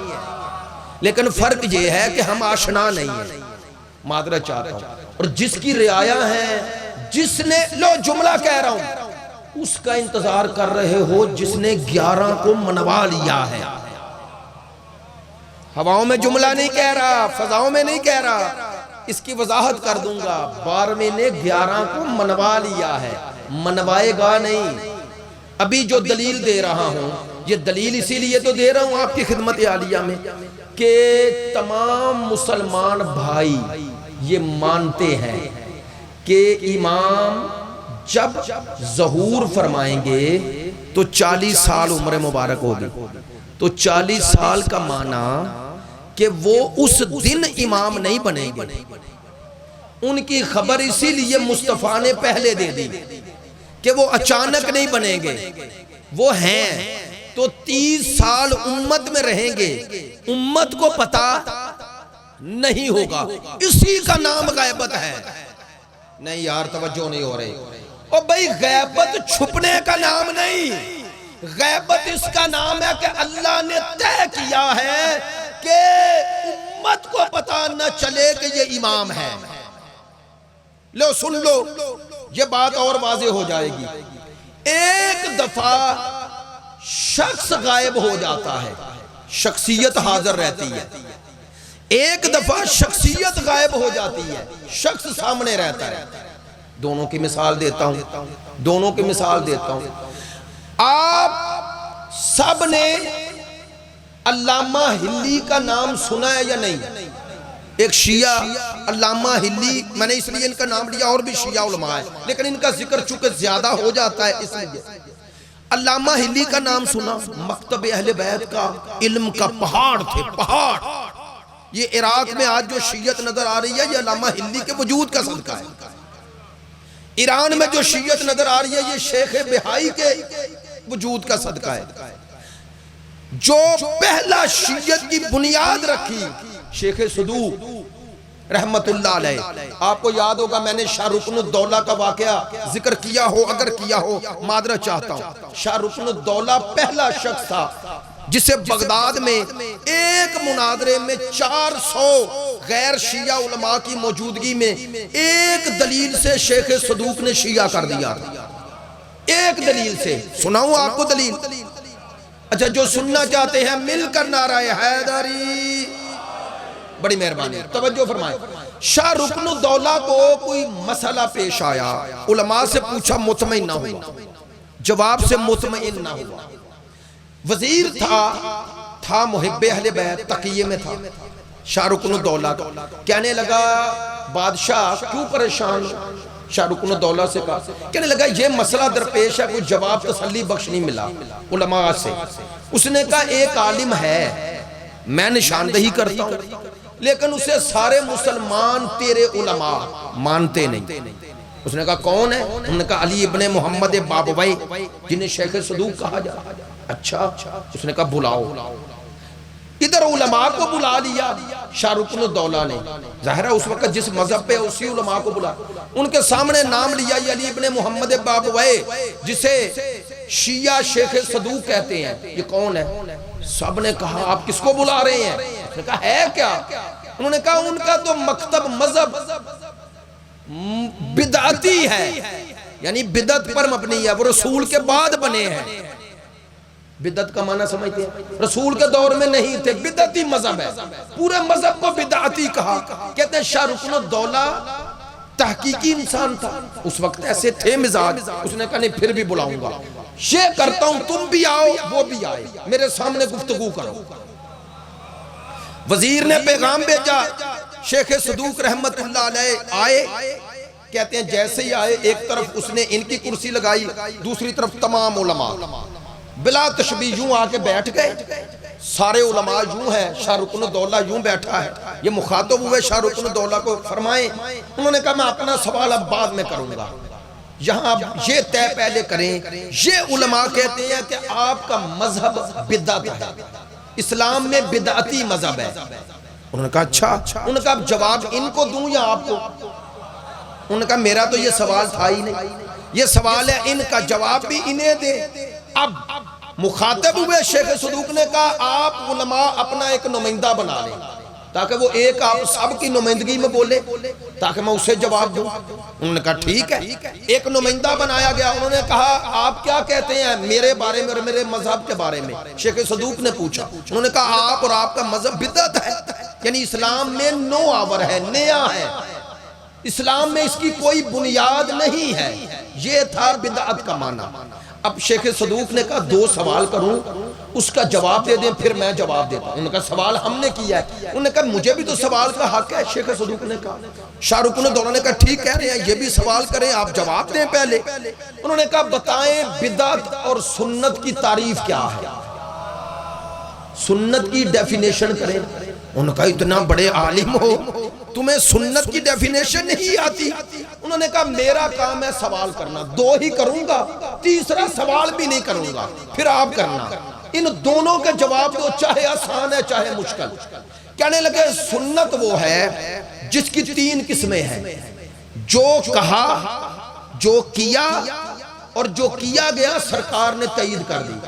لیکن فرق یہ ہے کہ ہم آشنا نہیں ہیں، معذرت چاہتا ہوں۔ اور جس کی رعایا ہے، جس نے لو جملہ کہہ رہا ہوں، اس کا انتظار کر رہے ہو جس نے 11 کو منوا لیا ہے۔ ہواؤں میں جملہ نہیں کہہ رہا، فضاؤں میں نہیں کہہ رہا، اس کی وضاحت کر دوں گا۔ 12ویں نے 11 کو منوا لیا ہے، منوائے گا نہیں۔ ابھی جو دلیل دے رہا ہوں، یہ دلیل اسی لیے تو دے رہا ہوں آپ کی خدمت عالیہ میں کہ تمام مسلمان بھائی یہ مانتے ہیں کہ امام جب ظہور فرمائیں گے تو 40 سال عمر مبارک ہوگی، تو 40 سال کا معنی کہ وہ اس دن امام نہیں بنیں گے۔ ان کی خبر اسی لیے مصطفیٰ نے پہلے دے دی کہ وہ اچانک نہیں بنیں گے، وہ ہیں تو 30 سال امت میں رہیں گے، امت کو پتا نہیں ہوگا، اسی کا نام غیبت ہے۔ نہیں یار توجہ نہیں ہو رہی، اور بھئی غیبت چھپنے کا نام نہیں، غیبت اس کا نام ہے کہ اللہ نے طے کیا ہے کہ امت کو پتا نہ چلے کہ یہ امام ہے۔ لو سن لو، یہ بات اور واضح ہو جائے گی۔ ایک دفعہ شخص غائب ہو جاتا ہے، شخصیت حاضر رہتی ہے۔ ایک دفعہ شخصیت غائب ہو جاتی ہے، شخص سامنے رہتا ہے۔ دونوں کی مثال دیتا ہوں، آپ سب نے علامہ ہلی کا نام سنا ہے یا نہیں؟ ایک شیعہ علامہ ہلی، میں نے اس لیے ان کا نام لیا، اور بھی شیعہ علماء ہیں لیکن ان کا ذکر چونکہ زیادہ ہو جاتا ہے اس لیے۔ علامہ ہلی کا نام سنا، مکتب اہل بیت کا علم کا پہاڑ تھے، پہاڑ۔ یہ عراق میں آج جو شیعت نظر آ رہی ہے یہ علامہ ہلی کے وجود کا صدقہ ہے۔ ایران میں جو شیعت نظر آ رہی ہے یہ شیخ بہائی کے وجود کا صدقہ ہے۔ جو پہلا شیعت کی بنیاد رکھی شیخ صدوق رحمت اللہ علیہ، آپ کو یاد ہوگا میں نے شاہ رکن الدولہ کا واقعہ ذکر کیا ہو، اگر کیا ہو معذرت چاہتا ہوں۔ شاہ رکن الدولہ پہلا شخص تھا جسے بغداد میں ایک مناظرے میں 400 غیر شیعہ علماء کی موجودگی میں ایک دلیل سے شیخ صدوق نے شیعہ کر دیا، ایک دلیل سے۔ سناؤں آپ کو دلیل؟ اچھا جو سننا چاہتے ہیں مل کر نعرہ حیدری، بڑی مہربانی توجہ فرمائیں۔ شاہ رکن الدولہ کو کوئی مسئلہ پیش آیا، علماء سے پوچھا، مطمئن نہ ہوا، جواب سے مطمئن نہ ہوا۔ وزیر تھا محب اہل بیت، تقیے میں تھا شاہ رکن الدولہ کا۔ کہنے لگا بادشاہ کیوں پریشان ہو؟ شاہ رکن الدولہ سے کہا، کہنے لگا یہ مسئلہ درپیش ہے، کوئی جواب تسلی بخش نہیں ملا علماء سے۔ اس نے کہا ایک عالم ہے، میں نشاندہی کرتا ہوں، لیکن اسے سارے مسلمان تیرے علماء مانتے نہیں۔ اس نے کہا کون ہے؟ انہوں نے کہا علی ابن محمد بابوی جنہیں شیخ صدوق کہا جاتا۔ اچھا، اس نے کہا بلاؤ۔ ادھر علماء کو بلا لیا شاہ رکن الدولہ نے، ظاہر ہے اس وقت جس مذہب پہ اسی علماء کو بلا، ان کے سامنے نام لیا یہ علی ابن محمد بابوی جسے شیعہ شیخ صدوق کہتے ہیں، یہ کون ہے؟ سب نے کہا آپ کس کو بلا رہے ہیں؟ اس نے کہا ہے کیا؟ انہوں نے کہا ان کا تو مکتب مذہب بدعتی ہے، یعنی بدعت پر مبنی ہے، وہ رسول کے بعد بنے ہیں۔ بدعت کا معنی سمجھتے ہیں؟ رسول کے دور میں نہیں تھے، بدعتی مذہب ہے، پورے مذہب کو بدعتی کہا۔ کہتے ہیں شاہ رکن الدولہ تحقیقی انسان تھا، اس وقت ایسے تھے مزاج، اس نے کہا نہیں پھر بھی بلاؤں گا، یہ کرتا ہوں تم بھی آؤ وہ بھی آئے، میرے سامنے گفتگو کرو۔ وزیر نے پیغام بھیجا، شیخ صدوق رحمت اللہ علیہ آئے۔ کہتے ہیں جیسے ہی آئے ایک طرف اس نے ان کی کرسی لگائی، دوسری طرف تمام علماء بلا تشبیہ یوں آ کے بیٹھ گئے۔ سارے علماء یوں ہیں، شاہ رکن الدولہ یوں بیٹھا ہے، یہ مخاطب ہوئے شاہ رکن الدولہ کو، فرمائیں انہوں نے کہا میں اپنا سوال اب بعد میں کروں گا، یہاں اب یہ طے پہلے کریں، یہ علماء کہتے ہیں کہ آپ کا مذہب بدعت ہے، اسلام میں بدعتی مذہب ہے۔ انہوں نے کہا اچھا، انہوں نے کہا اب جواب ان کو دوں یا آپ کو؟ انہوں نے کہا میرا تو یہ سوال تھا ہی نہیں، یہ سوال ہے ان کا، جواب بھی انہیں دے۔ اب مخاطب ہوئے شیخ صدوق نے کہا آپ علماء اپنا ایک نمائندہ بنا لیں تاکہ وہ ایک آپ سب کی نمائندگی میں بولے تاکہ میں اسے جواب دوں۔ انہوں نے کہا ٹھیک ہے، ایک نمائندہ بنایا گیا۔ انہوں نے کہا آپ کیا کہتے ہیں میرے بارے میں اور میرے مذہب کے بارے میں؟ شیخ صدوق نے پوچھا، انہوں نے کہا آپ اور آپ کا مذہب بدعت ہے، یعنی اسلام میں نو آور ہے، نیا ہے، اسلام میں اس کی کوئی بنیاد نہیں ہے، یہ تھا بدعت کا معنی۔ اب شیخ صدوق نے کہا دو سوال کروں، اس کا جواب دے دیں پھر میں جواب دیتا ہوں۔ انہوں نے کہا سوال ہم نے کیا ہے۔ انہوں نے کہا مجھے بھی تو سوال کا حق ہے۔ شیخ صدوق نے کہا، شاہ رکن الدولہ نے کہا ٹھیک کہہ رہے ہیں، یہ بھی سوال کریں، آپ جواب دیں پہلے۔ انہوں نے کہا بتائیں بدعت اور سنت کی تعریف کیا ہے، سنت کی ڈیفینیشن کریں۔ انہوں نے کہا اتنا بڑے عالم ہو، تمہیں سنت کی ڈیفینیشن نہیں آتی؟ انہوں نے کہا میرا کام ہے سوال کرنا، دو ہی کروں گا، تیسرا سوال بھی نہیں کروں گا، پھر آپ کرنا، ان دونوں کے جواب دو، چاہے آسان ہے چاہے مشکل۔ کہنے لگے سنت وہ ہے جس کی تین قسمیں ہیں، جو کہا، جو کیا اور جو کیا گیا سرکار نے تائید کر دی۔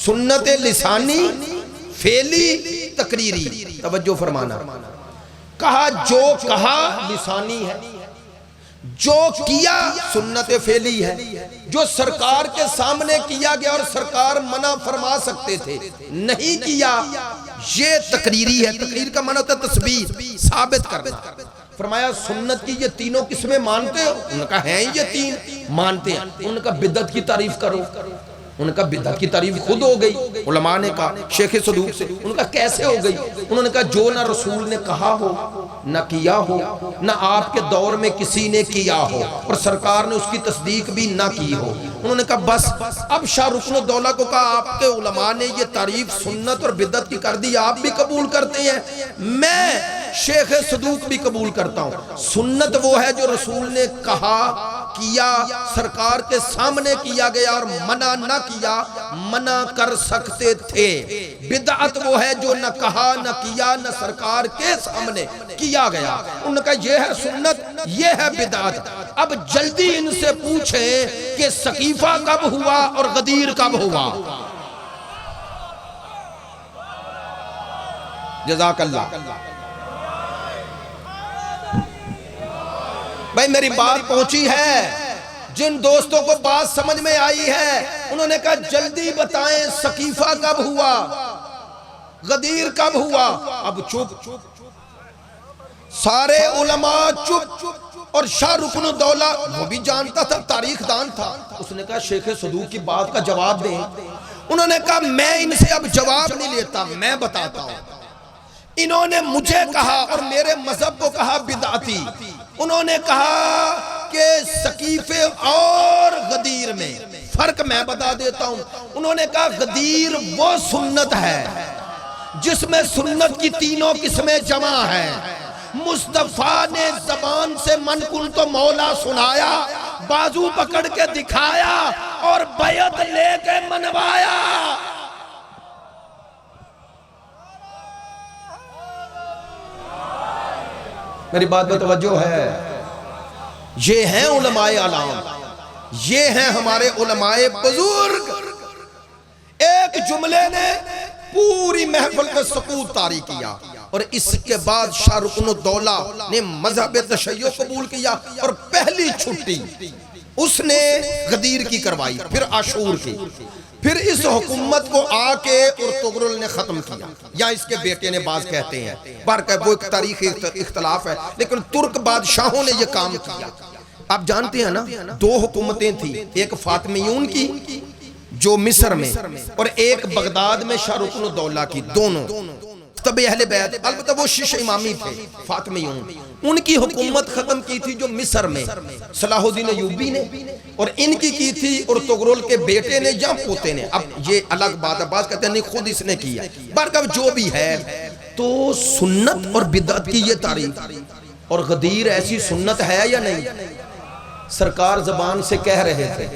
سنت لسانی، فعلی، تقریری، توجہ فرمانا۔ کہا جو کہا لسانی ہے، جو کیا سنت فعلی ہے، جو سرکار کے سامنے کیا گیا اور سرکار منع فرما سکتے تھے نہیں کیا، یہ تقریری ہے۔ تقریر کا معنی ہوتا ہے تثبیت، ثابت کرنا۔ فرمایا سنت کی یہ تینوں قسمیں مانتے ہو؟ انہوں نے کہا ہیں یہ تین، مانتے ہیں۔ انہوں نے کہا بدعت کی تعریف کرو۔ انہوں نے کہا بدعت کی تعریف خود ہو گئی۔ علماء نے کہا شیخ صدوق سے، انہوں نے کہا کیسے ہو گئی؟ انہوں نے کہا جو نہ رسول نے کہا ہو، نہ کیا ہو، نہ آپ کے دور میں کسی نے کیا ہو، اور سرکار نے اس کی تصدیق بھی نہ کی ہو۔ انہوں نے کہا بس اب شاہ رکن الدولہ کو کہا آپ کے علماء نے یہ تعریف سنت اور بدعت کی کر دی، آپ بھی قبول کرتے ہیں، میں شیخ صدوق بھی قبول کرتا ہوں۔ سنت وہ ہے جو رسول نے کہا، کیا، سرکار کے سامنے کیا گیا اور منع نہ کیا، منع کر سکتے تھے۔ بدعت وہ ہے جو نہ کہا نہ کیا نہ سرکار کے سامنے کیا گیا۔ انہوں نے کہا یہ ہے سنت، یہ ہے بدعت۔ اب جلدی ان سے پوچھیں کہ سقیفہ کب ہوا اور غدیر کب ہوا؟ جزاک اللہ۔ بھائی میری بات پہنچی ہے؟ جن دوستوں کو بات سمجھ میں آئی ہے انہوں نے کہا جلدی بتائیں سقیفہ کب ہوا، غدیر کب ہوا؟ اب چپ، سارے علماء چپ، اور شاہ رکن الدولہ وہ بھی جانتا تھا، تاریخ دان تھا، اس نے کہا شیخ صدوق کی بات کا جواب دیں۔ انہوں نے کہا میں ان سے اب جواب نہیں لیتا، میں بتاتا ہوں۔ انہوں نے مجھے کہا اور میرے مذہب کو کہا بدعتی، انہوں نے کہا کہ سقیفے اور غدیر میں فرق میں بتا دیتا ہوں۔ انہوں نے کہا غدیر وہ سنت ہے جس میں سنت کی تینوں قسمیں جمع ہیں۔ مصطفیٰ نے زبان سے من کن تو مولا سنایا، بازو پکڑ کے دکھایا اور بیعت لے کے منوایا۔ میری بات میں توجہ ہے؟ یہ ہیں علماء اعلام، یہ ہیں ہمارے علماء بزرگ۔ ایک جملے نے پوری محفل کا سقوط طاری کیا، اور اس کے بعد شاہ رکن الدولہ نے مذہب تشیع قبول کیا، اور پہلی چھٹی اس نے غدیر کی کروائی، پھر عاشور کی، پھر اس حکومت کو آ کے ارطغرل نے ختم کیا، یا اس کے بیٹے نے بعض کہتے ہیں، وہ ایک تاریخی اختلاف ہے، لیکن ترک بادشاہوں نے یہ کام کیا۔ آپ جانتے ہیں نا دو حکومتیں تھیں، ایک فاطمیون کی جو مصر میں، اور ایک بغداد میں شاہ رکن الدولہ کی، دونوں مکتب اہل بیت، البتہ وہ شیش امامی تھے فاطمیون، ان کی حکومت ختم کی تھی جو مصر میں صلاح الدین ایوبی نے، اور ان کی تھی ارطغرل کے بیٹے نے یا پوتے نے. اب یہ الگ بات ہے، بعض کہتے ہیں نہیں خود اس نے کیا. برکہ جو بھی ہے تو سنت اور بدعت کی یہ تعریف، اور غدیر ایسی سنت ہے یا نہیں؟ سرکار زبان سے کہہ رہے تھے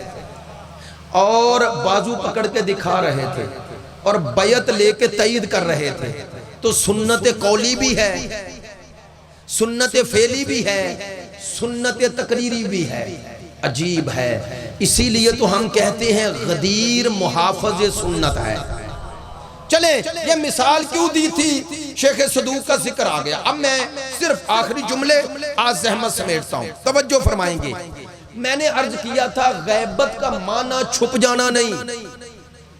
اور بازو پکڑ کے دکھا رہے تھے اور بیعت لے کے تائید کر رہے تھے. تو سنت قولی بھی ہے، سنت فعلی بھی ہے، سنت تقریری بھی ہے. عجیب ہے. اسی لیے تو ہم کہتے ہیں غدیر محافظ سنت ہے. چلیں یہ مثال کیوں دی تھی؟ شیخ صدوق کا ذکر آ گیا. اب میں صرف آخری جملے آج زحمت سمیٹتا ہوں، توجہ فرمائیں گے. میں نے عرض کیا تھا غیبت کا معنی چھپ جانا نہیں.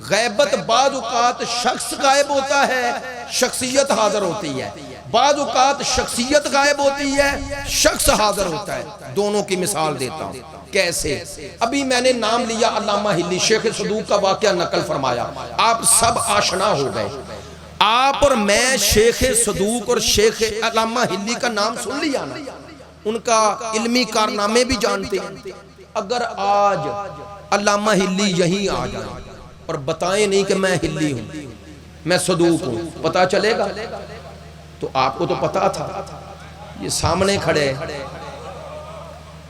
غیبت بعض اوقات شخص غائب ہوتا ہے، شخصیت حاضر ہوتی ہے. بعض اوقات شخصیت غائب ہوتی ہے، شخص حاضر ہوتا ہے. دونوں کی مثال دیتا ہوں. کیسے؟ ابھی میں نے نام لیا علامہ ہلی، شیخ صدوق کا واقعہ نقل فرمایا، آپ سب آشنا ہو گئے. آپ اور میں شیخ صدوق اور شیخ علامہ ہلی کا نام سن لیا نا، ان کا علمی کارنامے بھی جانتے ہیں. اگر آج علامہ ہلی یہیں آ جائیں اور بتائیں نہیں کہ میں ہلی ہوں، میں صدوق ہوں، پتا چلے گا؟ تو آپ کو تو پتا تھا، یہ سامنے کھڑے.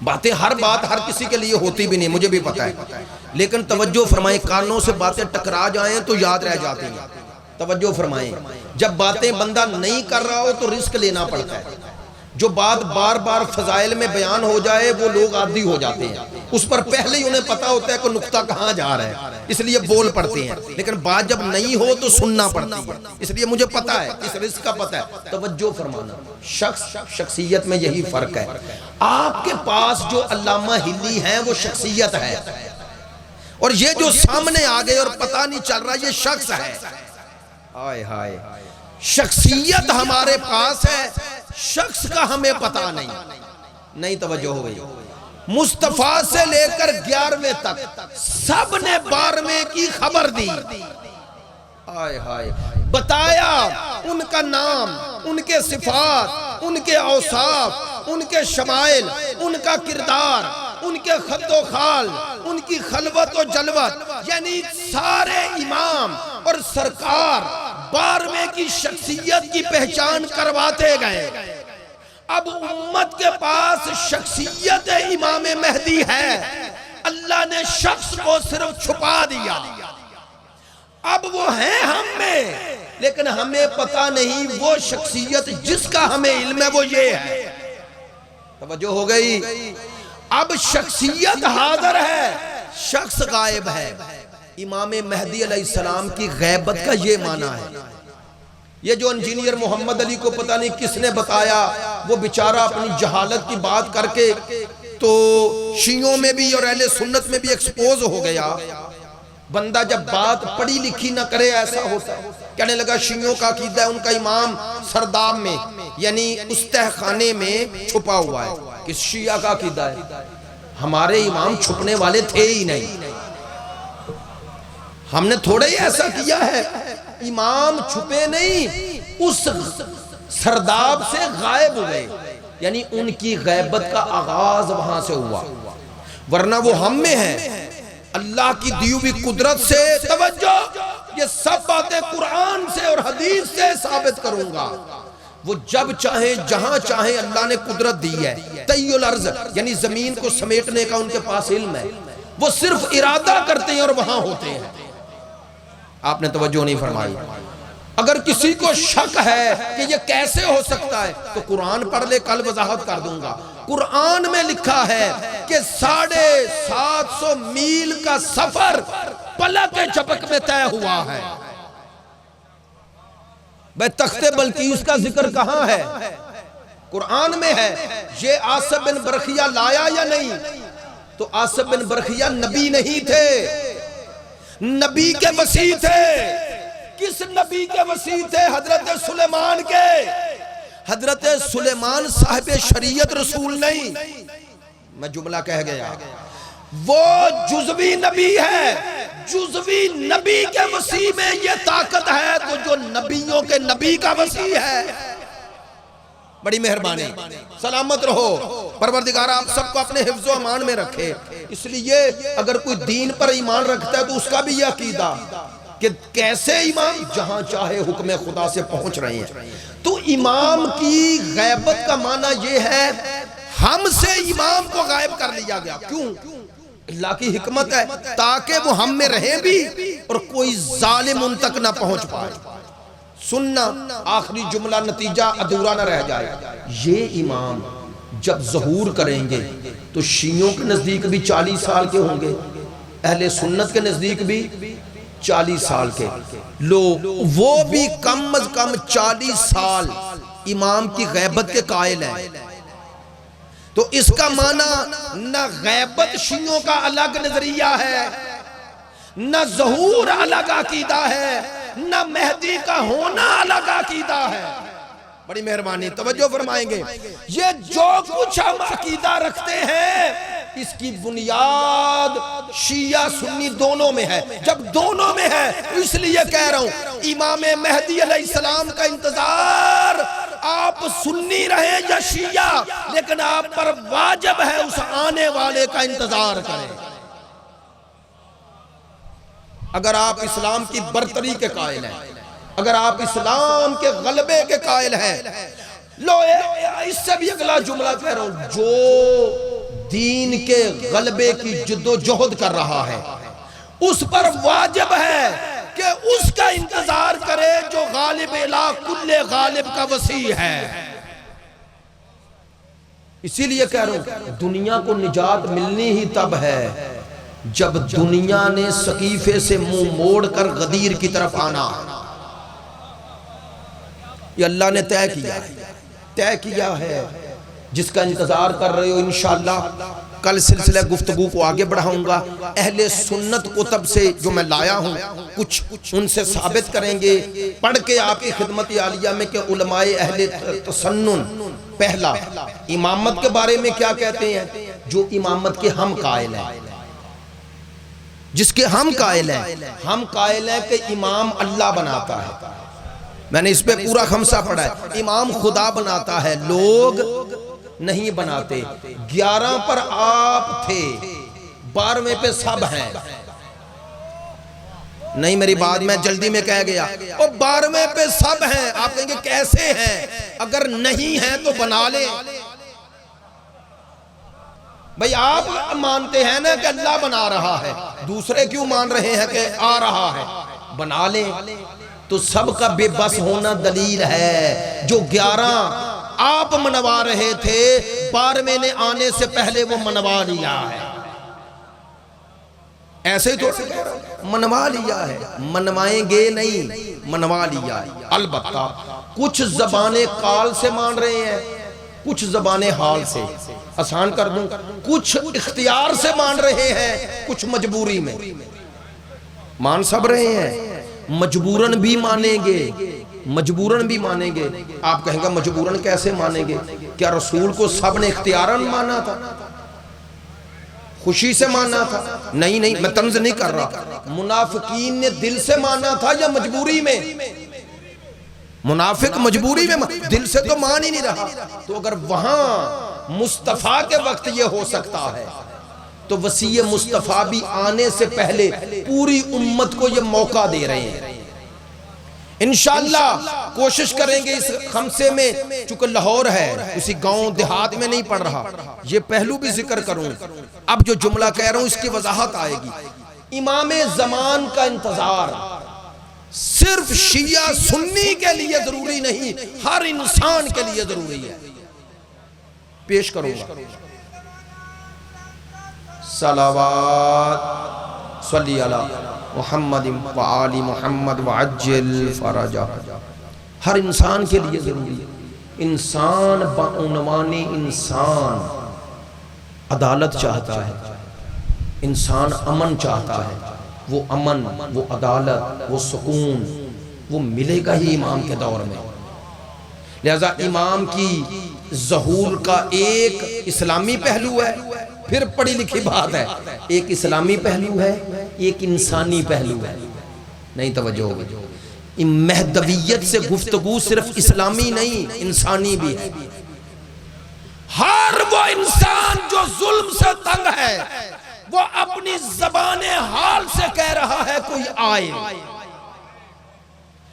باتیں ہر بات ہر کسی کے لیے ہوتی بھی نہیں، مجھے بھی پتا ہے، لیکن توجہ فرمائیں، کانوں سے باتیں ٹکرا جائیں تو یاد رہ جاتی ہیں. توجہ فرمائیں، جب باتیں بندہ نہیں کر رہا ہو تو رسک لینا پڑتا ہے. جو بات بار بار فضائل میں بیان ہو جائے وہ لوگ عادی ہو جاتے ہیں، اس پر پہلے ہی انہیں پتا ہوتا ہے کہ نقطہ کہاں جا رہا ہے، اس لیے بول پڑتے ہیں. لیکن بات جب نہیں ہو تو سننا پڑتی ہے، اس لیے مجھے پتا ہے، اس رزق کا پتا ہے. توجہ فرمانا، شخصیت میں یہی فرق ہے. آپ کے پاس جو علامہ ہلی ہیں وہ شخصیت ہے، اور یہ جو سامنے آ گئے اور پتہ نہیں چل رہا، یہ شخص ہے. آئے ہائے، شخصیت ہمارے پاس ہے، شخص کا ہمیں پتہ نہیں. توجہ ہو گئی. مصطفیٰ سے لے کر 11ویں تک سب نے 12ویں کی خبر دی. آئے ہائے، بتایا ان کا نام، ان کے صفات، ان کے اوصاف، ان کے شمائل، ان کا کردار، ان کے خط و خال، ان کی خلوت و جلوت، یعنی سارے امام اور سرکار 12ویں کی شخصیت کی پہچان کرواتے گئے. اب امت کے پاس شخصیت امام مہدی ہے، اللہ نے شخص کو صرف چھپا دیا. اب وہ ہیں ہم میں، لیکن ہمیں پتہ نہیں وہ شخصیت جس کا ہمیں علم ہے وہ یہ ہے. توجہ ہو گئی. اب شخصیت حاضر ہے، شخص غائب ہے. امام مہدی علیہ السلام کی غیبت کا یہ معنی ہے. یہ جو انجینئر محمد علی کو پتہ نہیں کس نے بتایا، وہ بیچارہ اپنی جہالت کی بات کر کے تو شیعوں میں بھی اور اہل سنت میں بھی ایکسپوز ہو گیا. بندہ جب بات پڑھی لکھی نہ کرے ایسا ہوتا ہے. کہنے لگا شیعوں کا عقیدہ ہے ان کا امام سرداب میں یعنی اس تہخانے میں چھپا ہوا ہے. کس شیعہ کا عقیدہ ہے؟ ہمارے امام چھپنے والے تھے ہی نہیں. ہم نے تھوڑا ہی ایسا کیا ہے، امام چھپے نہیں، اس سرداب سے غائب ہوئے، یعنی ان کی غیبت کا آغاز وہاں سے ہوا. ورنہ وہ ہم میں ہیں، اللہ کی دی ہوئی قدرت سے. توجہ، یہ سب باتیں قرآن سے اور حدیث سے ثابت کروں گا. وہ جب چاہیں جہاں چاہیں اللہ نے قدرت دی ہے. طی الارض یعنی زمین کو سمیٹنے کا ان کے پاس علم ہے. وہ صرف ارادہ کرتے ہیں اور وہاں ہوتے ہیں. آپ نے توجہ نہیں فرمائی. اگر کسی کو شک ہے کہ یہ کیسے ہو سکتا ہے تو قرآن پڑھ لے، کل وضاحت کر دوں گا. قرآن میں لکھا ہے کہ 750 میل کا سفر پلک جھپک میں طے ہوا ہے. بھئی تخت بلقیس کا ذکر کہاں ہے؟ قرآن میں ہے. یہ آصف بن برخیہ لایا یا نہیں؟ تو آصف بن برخیہ نبی نہیں تھے، نبی کے وصی تھے. کس نبی کے وصی تھے؟ حضرت سلیمان کے. حضرت سلیمان صاحب شریعت رسول نہیں، میں جملہ کہہ گیا. وہ جزوی نبی ہے، جزوی نبی کے وسیع میں یہ طاقت ہے تو جو نبیوں کے نبی کا وسیع ہے. بڑی مہربانی. سلامت رہو. پروردگار آپ سب کو اپنے حفظ و امان میں رکھے. اس لیے اگر کوئی دین پر ایمان رکھتا ہے تو اس کا بھی یہ عقیدہ کہ کیسے امام جہاں چاہے حکم خدا سے پہنچ رہے ہیں. تو امام کی غیبت کا معنی یہ ہے ہم سے امام کو غائب کر لیا گیا. کیوں؟ اللہ کی حکمت ہے تاکہ وہ ہم میں رہیں بھی اور کوئی ظالم ان تک نہ پہنچ پائے. سننا آخری جملہ نتیجہ ادھورا نہ رہ جائے. یہ امام جب ظہور کریں گے تو شیعوں کے نزدیک بھی 40 سال کے ہوں گے, اہل سنت کے نزدیک بھی 40 سال کے. لو وہ بھی کم از کم 40 سال امام کی غیبت کے قائل ہیں. تو اس کا معنی نہ غیبت شیعوں کا الگ نظریہ ہے, نہ ظہور الگ عقیدہ ہے, نہ مہدی کا ہونا الگ عقیدہ ہے. بڑی مہربانی توجہ فرمائیں گے. یہ جو کچھ ہم عقیدہ رکھتے ہیں اس کی بنیاد شیعہ سنی دونوں میں ہے. جب دونوں میں ہے اس لیے کہہ رہا ہوں امام مہدی علیہ السلام کا انتظار آپ سنی رہیں یا شیعہ, لیکن آپ پر واجب ہے اس آنے والے کا انتظار کریں. اگر آپ اسلام کی برتری کے قائل ہیں, اگر آپ اسلام کے غلبے کے قائل ہیں, لو اس سے بھی اگلا جملہ کہہ رہا ہوں, جو دین کے غلبے کی جد و جہد کر رہا ہے اس پر واجب ہے کہ اس کا انتظار کرے جو غالب الہ کل غالب کا وسیع ہے. اسی لیے کہہ رہا ہوں دنیا کو نجات ملنی ہی تب ہے جب دنیا نے سقیفے سے منہ موڑ کر غدیر کی طرف آنا. یہ اللہ نے طے کیا ہے جس کا انتظار کر رہے ہو. انشاءاللہ کل سلسلہ گفتگو کو آگے بڑھاؤں گا. اہل سنت کتب سے جو میں لایا ہوں کچھ ان سے ثابت کریں گے پڑھ کے آپ کی خدمت عالیہ میں کہ علماء اہل تسنن پہلا امامت کے بارے میں کیا کہتے ہیں. جو امامت کے ہم قائل ہیں, جس کے ہم قائل ہیں کہ امام اللہ بناتا ہے. میں نے اس پہ پورا خمسہ پڑھا ہے. امام خدا بناتا ہے, لوگ نہیں بناتے. 11 پر آپ تھے, 12ویں پہ سب ہیں. نہیں میری بات میں جلدی میں کہہ گیا. اور 12ویں پہ سب ہیں. آپ کہیں گے کیسے ہیں؟ اگر نہیں ہیں تو بنا لیں. بھئی آپ مانتے ہیں نا کہ اللہ بنا رہا ہے, دوسرے کیوں مان رہے ہیں کہ آ رہا ہے؟ بنا لیں. تو سب کا بے بس ہونا دلیل ہے. جو 11 آپ منوا رہے تھے 12ویں نے آنے سے پہلے وہ منوا لیا ہے. ایسے تو منوا لیا ہے, منوائیں گے نہیں, منوا لیا ہے. البتہ کچھ زبانیں قال سے مان رہے ہیں, کچھ زبانیں حال سے. آسان کر دوں, کچھ اختیار سے مان رہے ہیں, کچھ مجبوری میں. مان سب رہے ہیں, مجبوراً بھی مانیں گے, مجبوراً بھی مانیں گے. آپ کہیں گے مجبوراً کیسے مانیں گے؟ کیا رسول کو سب نے اختیاراً مانا تھا, خوشی سے مانا تھا؟ نہیں میں طنز نہیں کر رہا. منافقین نے دل سے مانا تھا یا مجبوری میں؟ منافق مجبوری میں, دل سے تو مان ہی نہیں رہا. تو اگر وہاں مصطفیٰ کے وقت یہ ہو سکتا ہے تو وسیع مصطفیٰ بھی آنے سے پہلے پوری امت کو یہ موقع دے رہے ہیں. انشاءاللہ کوشش کریں گے اس خمسے میں, چونکہ لاہور ہے کسی گاؤں دیہات میں نہیں پڑھ رہا, یہ پہلو بھی ذکر کروں. اب جو جملہ کہہ رہا ہوں اس کی وضاحت آئے گی. امام زمان کا انتظار صرف شیعہ سنی کے لیے ضروری نہیں, ہر انسان کے لیے ضروری ہے. پیش کروں گا صلوات صلی علی محمد و آل محمد وعجل فرجہ. ہر انسان کے لیے ضروری ہے. انسان بعنوان انسان عدالت چاہتا ہے, انسان امن چاہتا ہے. وہ امن, وہ عدالت, وہ سکون وہ ملے گا ہی امام کے دور میں. لہذا امام کی ظہور کا ایک اسلامی پہلو ہے, پھر پڑھی لکھی بات ہے, ایک اسلامی پہلو ہے, ایک انسانی پہلو ہے. نہیں توجہ ہوگی. مہدویت سے گفتگو صرف اسلامی نہیں انسانی بھی ہے. ہر وہ انسان جو ظلم سے تنگ ہے وہ اپنی زبان حال سے کہہ رہا ہے کوئی آئے.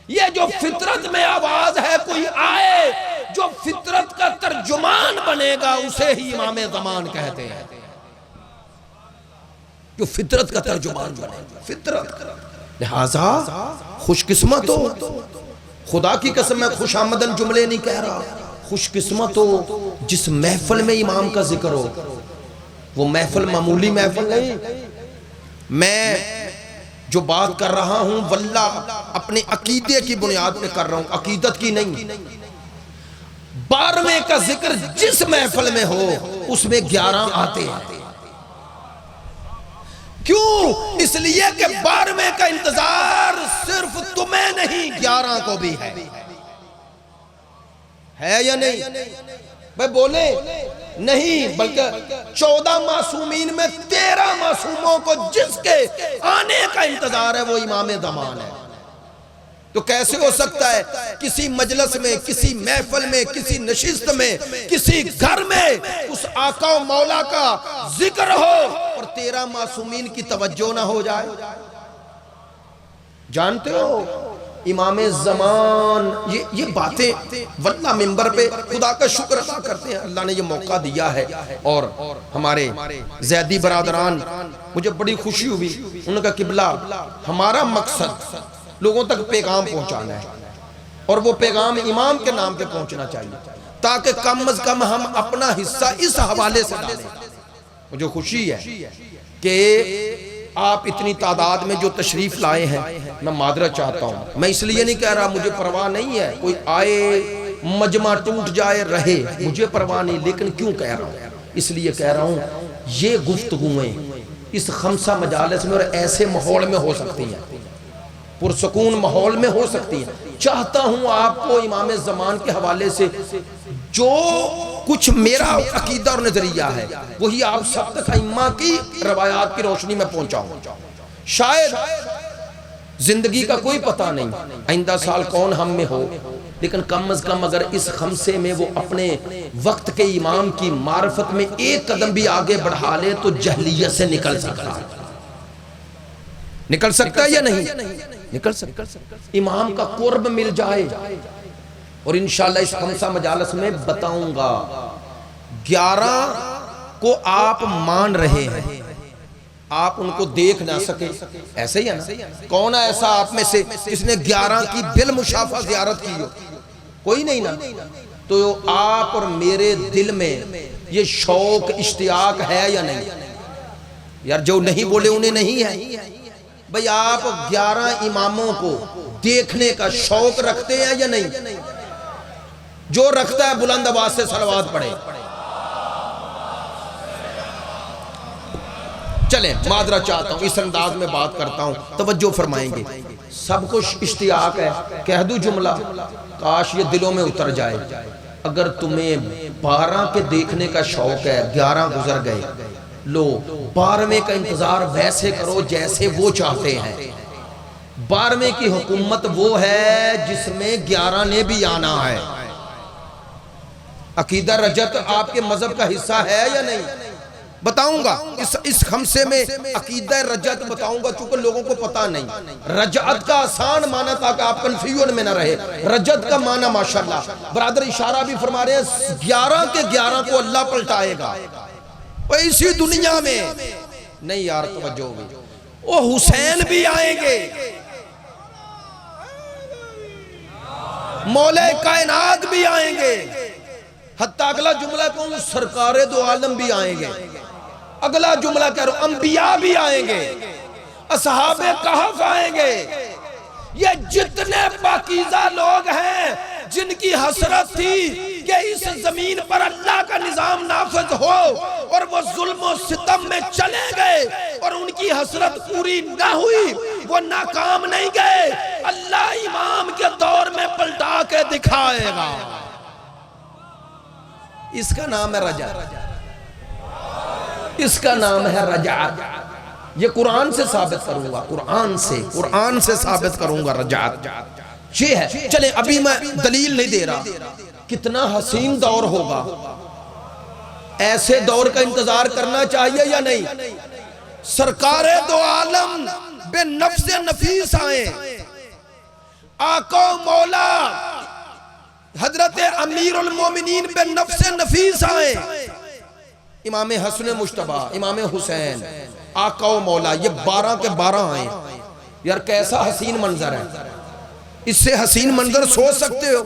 یہ جو فطرت میں آواز ہے کوئی آئے. جو فطرت کا ترجمان بنے گا اسے ہی امام زمان کہتے ہیں. جو فطرت کا ترجمان بنے گا فطرت. لہذا خوش قسمت ہو. خدا کی قسم میں خوش آمدن جملے نہیں کہہ رہا. خوش قسمت ہو جس محفل میں امام کا ذکر ہو. وہ محفل معمولی محفل نہیں. میں جو بات کر رہا ہوں واللہ اپنے عقیدے کی بنیاد پہ کر رہا ہوں, عقیدت کی نہیں. 12ویں کا ذکر جس محفل میں ہو اس میں 11 آتے ہیں. کیوں؟ اس لیے کہ 12ویں کا انتظار صرف تمہیں نہیں 11 کو بھی ہے یا نہیں؟ بھائی بولے نہیں, بلکہ 14 معصومین میں 13 معصوموں کو جس کے آنے کا انتظار ہے وہ امام زمان ہے. تو کیسے ہو سکتا ہے کسی مجلس میں, کسی محفل میں, کسی نشست میں, کسی گھر میں اس آقا و مولا کا ذکر ہو اور 13 معصومین کی توجہ نہ ہو جائے؟ جانتے ہو امام زمان یہ باتیں واللہ منبر پہ خدا کا شکر ادا کرتے ہیں. اللہ نے یہ موقع دیا ہے. اور ہمارے زیدی برادران مجھے بڑی خوشی ہوئی. انہوں نے کہا قبلہ ہمارا مقصد لوگوں تک پیغام پہنچانا ہے اور وہ پیغام امام کے نام پہ پہنچنا چاہیے تاکہ کم از کم ہم اپنا حصہ اس حوالے سے ڈالیں. مجھے خوشی ہے کہ آپ اتنی تعداد میں جو تشریف لائے ہیں. میں معذرت چاہتا ہوں, میں اس لیے نہیں کہہ رہا, مجھے پرواہ نہیں ہے کوئی آئے مجمع ٹوٹ جائے رہے, مجھے پرواہ نہیں. لیکن کیوں کہہ رہا ہوں؟ اس لیے کہہ رہا ہوں یہ گفتگویں اس خمسہ مجالس میں اور ایسے ماحول میں ہو سکتی ہیں, پرسکون ماحول میں ہو سکتی ہیں. چاہتا ہوں آپ کو امام زمان کے حوالے سے جو کچھ میرا عقیدہ اور نظریہ ہے وہی آپ سب تک ائمہ کی روایات کی روشنی میں پہنچاؤں. شاید زندگی کا کوئی پتہ نہیں آئندہ سال کون ہم میں ہو, لیکن کم از کم اگر اس خمسے میں وہ اپنے وقت کے امام کی معرفت میں ایک قدم بھی آگے بڑھا لے تو جہلیت سے نکل سکتا ہے. نکل سکتا ہے یا نہیں؟ نکل سکتا. امام کا قرب مل جائے. اور انشاءاللہ اس خمسہ مجالس میں بتاؤں گا 11 کو آپ مان رہے ہیں, آپ ان کو دیکھ نہ سکے. ایسے ہی ہے نا؟ کون ہے ایسا آپ میں سے جس نے 11 کی بالمشافہ زیارت کی ہو؟ کوئی نہیں نا. تو آپ اور میرے دل میں یہ شوق اشتیاق ہے یا نہیں؟ یار جو نہیں بولے انہیں نہیں ہے. بھئی آپ 11 اماموں کو دیکھنے کا شوق رکھتے ہیں یا نہیں؟ جو رکھتا ہے بلند آواز سے صلوات پڑھے. چلیں معذرت چاہتا ہوں, اس انداز میں بات کرتا ہوں, توجہ فرمائیں گے. سب کچھ اشتیاق ہے. کہہ دوں جملہ, کاش یہ دلوں میں اتر جائے. اگر تمہیں 12 کے دیکھنے کا شوق ہے, 11 گزر گئے, لو 12ویں کا انتظار ویسے کرو جیسے وہ چاہتے ہیں. 12ویں کی حکومت وہ ہے جس میں 11 نے بھی آنا ہے. عقیدہ رجعت آپ کے مذہب کا حصہ ہے یا نہیں؟ بتاؤں گا اس خمسے میں عقیدہ رجعت بتاؤں گا, چونکہ لوگوں کو پتہ نہیں. رجعت کا آسان معنی تھا کہ آپ کنفیوژن میں نہ رہے. رجعت کا معنی ماشاءاللہ برادر اشارہ بھی فرما رہے ہیں 11 کے 11 کو اللہ پلٹائے گا. اسی دنیا میں نہیں یار, توجہ ہوگی. وہ حسین بھی آئیں گے, مولا کائنات بھی آئیں گے, حتیٰ اگلا جملہ کہوں سرکار دو عالم بھی آئیں گے. اگلا جملہ کہہ رہا ہوں انبیاء بھی آئیں گے, اصحاب کہف آئیں گے. یہ جتنے پاکیزہ لوگ ہیں جن کی حسرت تھی کہ اس زمین پر اللہ کا نظام نافذ ہو اور وہ ظلم و ستم میں چلے گئے اور ان کی حسرت پوری نہ ہوئی, وہ ناکام نہیں گئے, اللہ امام کے دور میں پلٹا کے دکھائے گا. اس کا نام ہے رجعت. اس کا نام ہے رجعت. یہ قرآن سے ثابت کروں گا، قرآن سے ثابت کروں گا رجعت یہ ہے۔ چلیں ابھی میں دلیل نہیں دے رہا، کتنا حسین دور ہوگا، ایسے دور کا انتظار کرنا چاہیے یا نہیں؟ سرکار دو عالم بے نفس نفیس آئیں، آقا و مولا حضرت امیر المومنین بے نفس نفیس آئیں، امام حسن مجتبیٰ، امام حسین، آقا و مولا، یہ 12 کے 12 آئیں۔ یار کیسا حسین منظر ہے، اس سے حسین منظر سوچ سکتے ہو؟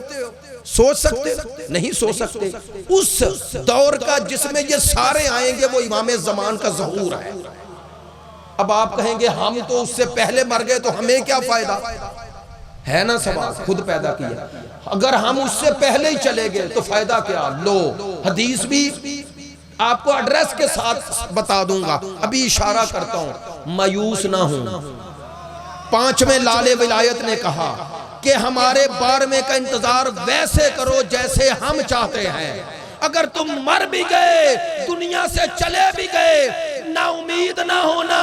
سوچ سکتے نہیں سوچ سکتے۔ اس دور کا جس میں یہ سارے آئیں گے وہ امام زمان کا ظہور ہے۔ اب آپ کہیں گے ہم تو اس سے پہلے مر گئے تو ہمیں کیا فائدہ ہے؟ نا سوال خود پیدا کیا۔ اگر ہم اس سے پہلے ہی چلے گئے تو فائدہ کیا؟ لو حدیث بھی آپ کو ایڈریس کے ساتھ بتا دوں گا، ابھی اشارہ کرتا ہوں، مایوس نہ ہوں۔ 5ویں لال ولایت نے کہا کہ ہمارے 12ویں کا انتظار ویسے کرو جیسے ہم چاہتے ہیں، اگر تم مر بھی گئے دنیا سے چلے بھی گئے نا امید نہ ہونا،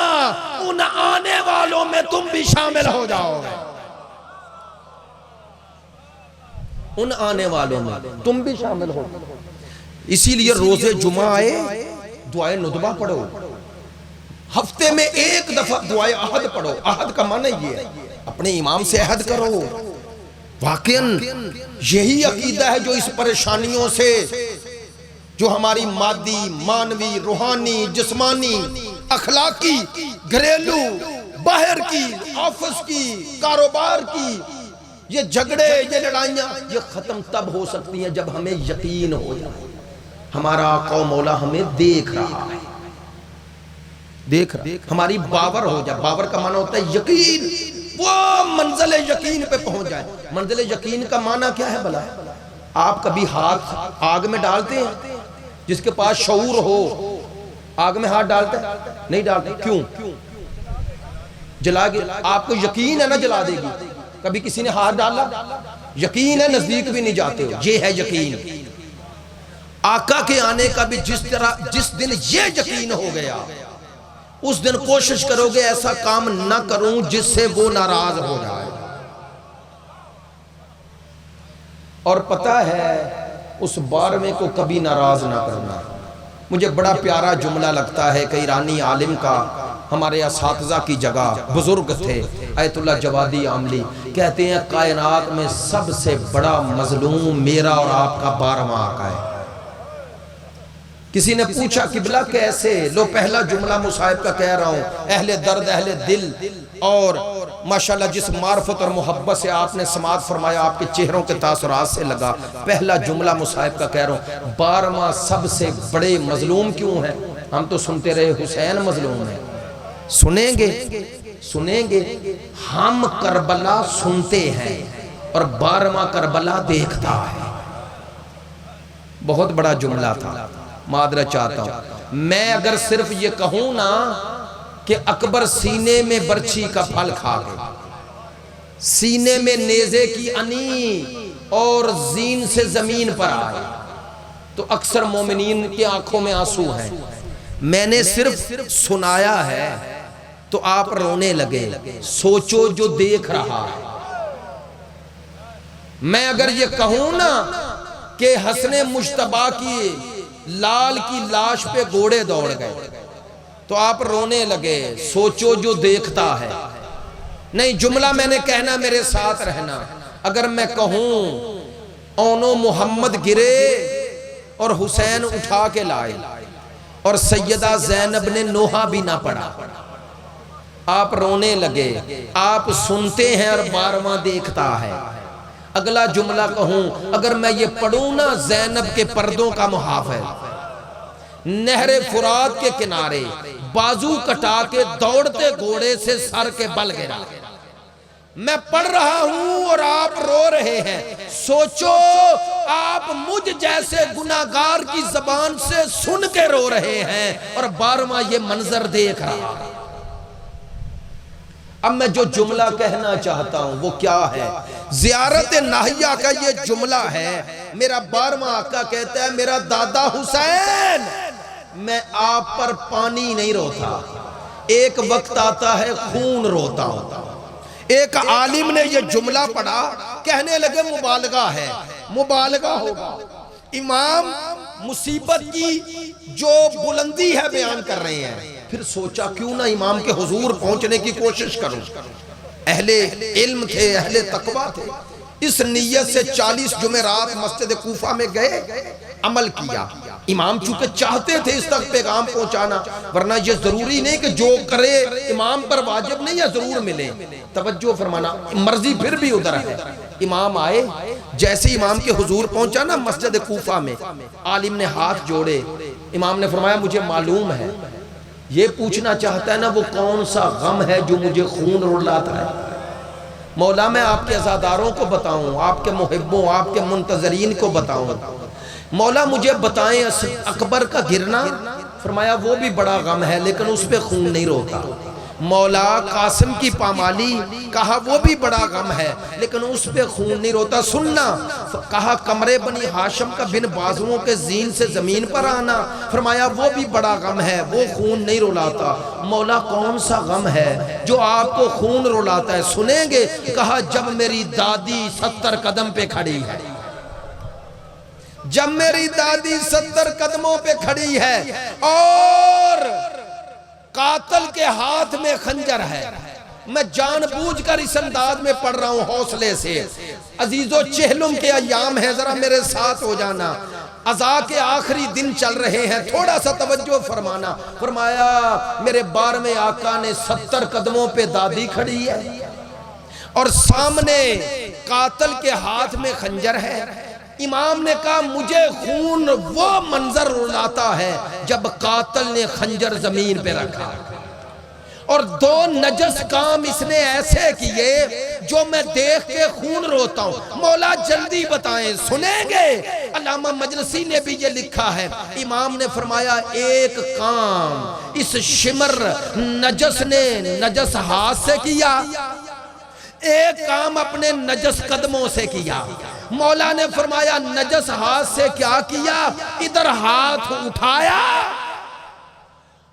ان آنے والوں میں تم بھی شامل ہو جاؤ گے، ان آنے والوں میں تم بھی شامل ہو۔ اسی لیے روز جمعہ آئے دعائے ندبہ پڑھو، ہفتے میں ایک دفعہ دعائے عہد پڑھو۔ عہد کا معنی یہ ہے اپنے امام سے عہد کرو۔ واقعاً یہی عقیدہ ہے جو اس پریشانیوں سے، جو ہماری مادی، مانوی، روحانی، جسمانی، اخلاقی، گھریلو، باہر کی، آفس کی، کاروبار کی، یہ جھگڑے، یہ لڑائیاں، یہ ختم تب ہو سکتی ہیں جب ہمیں یقین ہو جائے ہمارا آقا و مولا ہمیں دیکھ رہا ہے، دیکھ رہا ہے، ہماری باور ہو جائے۔ باور کا معنی ہوتا ہے یقین، وہ منزل یقین پہ پہنچ جائے۔ منزل یقین کا معنی کیا ہے بھلا؟ آپ کبھی ہاتھ آگ میں ڈالتے ہیں؟ جس کے پاس شعور ہو آگ میں ہاتھ ڈالتے ہیں؟ نہیں ڈالتے، کیوں؟ جلا گے، آپ کو یقین ہے نا جلا دے گی۔ کبھی کسی نے ہاتھ ڈالا، یقین ہے نزدیک بھی نہیں جاتے ہو، یہ ہے یقین۔ آقا کے آنے کا بھی جس دن یہ یقین ہو گیا اس دن کوشش کرو گے ایسا کام نہ کروں جس سے وہ ناراض ہو جائے۔ اور پتہ ہے اس 12ویں کو کبھی ناراض نہ کرنا۔ مجھے بڑا پیارا جملہ لگتا ہے کہ ایرانی عالم کا، ہمارے اساتذہ کی جگہ بزرگ تھے آیت اللہ جوادی عاملی، کہتے ہیں کائنات میں سب سے بڑا مظلوم میرا اور آپ کا 12واں آقا ہے۔ کسی نے پوچھا قبلہ کیسے؟ لو پہلا جملہ مصاحب کا کہہ رہا ہوں، اہل درد اہل دل، اور ماشاءاللہ جس معرفت اور محبت سے آپ نے سماعت فرمایا آپ کے چہروں کے تاثرات سے لگا۔ پہلا جملہ مصاحب کا کہہ رہا ہوں، 12واں سب سے بڑے مظلوم کیوں ہیں؟ ہم تو سنتے رہے حسین مظلوم ہے، سنیں گے ہم کربلا سنتے ہیں اور 12واں کربلا دیکھتا ہے۔ بہت بڑا جملہ تھا، معذرت چاہتا ہوں۔ میں اگر صرف یہ کہوں نا کہ اکبر سینے میں برچھی کا پھل کھا گئے، سینے میں نیزے کی انی اور زین سے زمین پر آئے، تو اکثر مومنین کی آنکھوں میں آنسو ہیں۔ میں نے صرف سنایا ہے تو آپ رونے لگے، سوچو جو دیکھ رہا ہے۔ میں اگر یہ کہوں نا کہ حسن مجتبیٰ کی لال کی لاش پہ گھوڑے دوڑ گئے تو آپ رونے لگے، سوچو جو دیکھتا ہے۔ نہیں، جملہ میں نے کہنا، میرے ساتھ رہنا۔ اگر میں کہوں اونو محمد گرے اور حسین اٹھا کے لائے اور سیدہ زینب نے نوحہ بھی نہ پڑھا، آپ رونے لگے۔ آپ سنتے ہیں اور 12واں دیکھتا ہے۔ اگلا جملہ کہوں، اگر میں یہ پڑھوں نا زینب کے پردوں کا محافظ، نہر فرات کے کنارے بازو کٹا کے دوڑتے گھوڑے سے سر کے بل گرا، میں پڑھ رہا ہوں اور آپ رو رہے ہیں، سوچو آپ مجھ جیسے گناہگار کی زبان سے سن کے رو رہے ہیں اور 12واں یہ منظر دیکھ رہا ہے۔ اب میں جو جملہ کہنا چاہتا ہوں وہ کیا ہے؟ زیارت ناہیہ کا یہ جملہ ہے۔ میرا 12واں آقا کہتا ہے، میرا دادا حسین، میں آپ پر پانی نہیں روتا، ایک وقت آتا ہے خون روتا ہوتا. ایک عالم نے یہ جملہ پڑھا, کہنے لگے مبالغہ ہے, مبالغہ ہوگا. امام مصیبت کی جو بلندی ہے بیان کر رہے ہیں. پھر سوچا کیوں نہ امام کے حضور پہنچنے کی کوشش کروں. اہل علم تھے, اہل تقویٰ تھے. اس نیت سے 40 جمعرات مسجد کوفہ میں گئے, عمل کیا. امام چونکہ چاہتے تھے اس تک پیغام پہنچانا, ورنہ یہ ضروری نہیں کہ جو کرے امام پر واجب نہیں یا ضرور ملے. توجہ فرمانا, مرضی پھر بھی ادھر ہے. امام آئے, جیسے امام کے حضور پہنچا نا مسجد کوفہ میں, عالم نے ہاتھ جوڑے. امام نے فرمایا مجھے معلوم ہے, یہ پوچھنا چاہتا ہے نا وہ کون سا غم ہے جو مجھے خون رلاتا ہے. مولا میں آپ کے عزاداروں کو بتاؤں, آپ کے محبوں, آپ کے منتظرین کو بتاؤں. مولا مجھے بتائیں اکبر کا گرنا. فرمایا وہ بھی بڑا غم ہے لیکن اس پہ خون نہیں روتا. مولا قاسم کی پامالی, کہا وہ بھی بڑا غم ہے لیکن اس پہ خون نہیں روتا. سننا, کہا کمرے بنی ہاشم کا بن بازوؤں کے زین سے زمین پر آنا. فرمایا وہ بھی بڑا غم ہے, وہ خون نہیں رلاتا. مولا کون سا غم ہے جو آپ کو خون رلاتا ہے, سنیں گے. کہا جب میری دادی 70 قدم پہ کھڑی ہے, جب میری دادی 70 قدموں پہ کھڑی ہے اور قاتل کے ہاتھ میں خنجر ہے. میں جان بوجھ کر اس انداز میں پڑھ رہا ہوں حوصلے سے. عزیزو چہلم کے ایام ہیں, ذرا میرے ساتھ ہو جانا. عزا کے آخری دن چل رہے ہیں, تھوڑا سا توجہ فرمانا. فرمایا میرے 12ویں آقا نے 70 قدموں پہ دادی کھڑی ہے اور سامنے قاتل کے ہاتھ میں خنجر ہے. امام نے کہا مجھے خون وہ منظر رلاتا ہے جب قاتل نے خنجر زمین پہ رکھا اور 2 نجس کام اس نے ایسے کیے جو میں دیکھ کے خون روتا ہوں. مولا جلدی بتائیں, سنیں گے. علامہ مجلسی نے بھی یہ لکھا ہے. امام نے فرمایا ایک کام اس شمر نجس نے نجس ہاتھ سے کیا, ایک کام اپنے نجس قدموں سے کیا. مولا نے فرمایا نجس ہاتھ سے کیا کیا, ادھر ہاتھ اٹھایا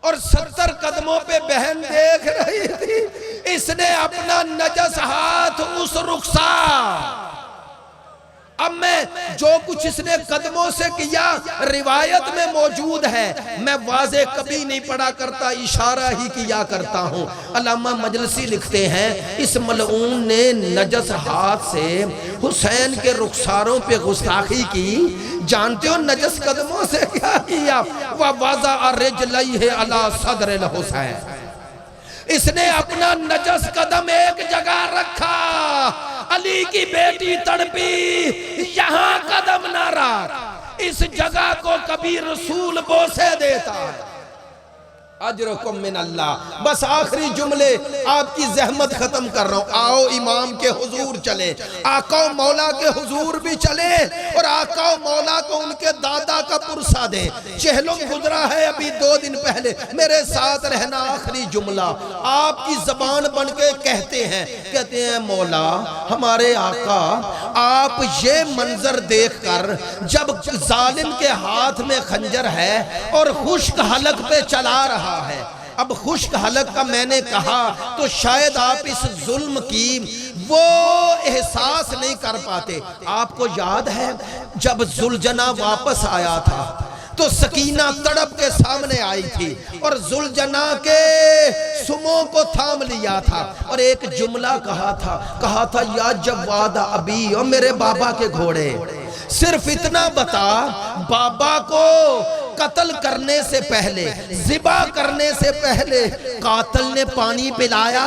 اور 70 قدموں پہ بہن دیکھ رہی تھی. اس نے اپنا نجس ہاتھ اس رخسار. اب میں جو کچھ اس نے قدموں سے کیا روایت میں موجود ہے, میں واضح کبھی نہیں پڑھا کرتا, اشارہ ہی کیا کرتا ہوں. علامہ مجلسی لکھتے ہیں اس ملعون نے نجس ہاتھ سے حسین کے رخساروں پہ گستاخی کی. جانتے ہو نجس قدموں سے کیا کیا؟ وَوَضَعَ رِجْلَيْهِ عَلَى صَدْرِ الْحُسَيْنِ. اس نے اپنا نجس قدم ایک جگہ رکھا, علی کی بیٹی تڑپی, یہاں قدم نہ رکھ. اس جگہ کو کبھی رسول بوسے دیتا ہے. اجرکم من اللہ. بس آخری جملے آپ کی زحمت ختم کر رہا ہوں. آؤ امام کے حضور چلے, آقا و مولا کے حضور بھی چلے اور آقا و مولا کو ان کے دادا کا پرسہ دیں. چہلم گزرا ہے ابھی 2 دن پہلے, میرے ساتھ رہنا. آخری جملہ آپ کی زبان بن کے کہتے ہیں مولا ہمارے آقا آپ یہ منظر دیکھ کر جب ظالم کے ہاتھ میں خنجر ہے اور خشک حلق پہ چلا رہا ہے. اب خشک حلق کا میں نے کہا تو شاید آپ اس ظلم کی وہ احساس نہیں کر پاتے. آپ کو یاد ہے جب ذوالجناح واپس آیا تھا تو سکینہ تڑپ کے سامنے آئی تھی اور ذوالجناح کے سموں کو تھام لیا تھا اور ایک جملہ کہا تھا یا جواد ابی, اور میرے بابا کے گھوڑے. صرف اتنا بتا, بابا کو قتل کرنے سے پہلے, ذبح کرنے سے پہلے قاتل نے پانی پلایا.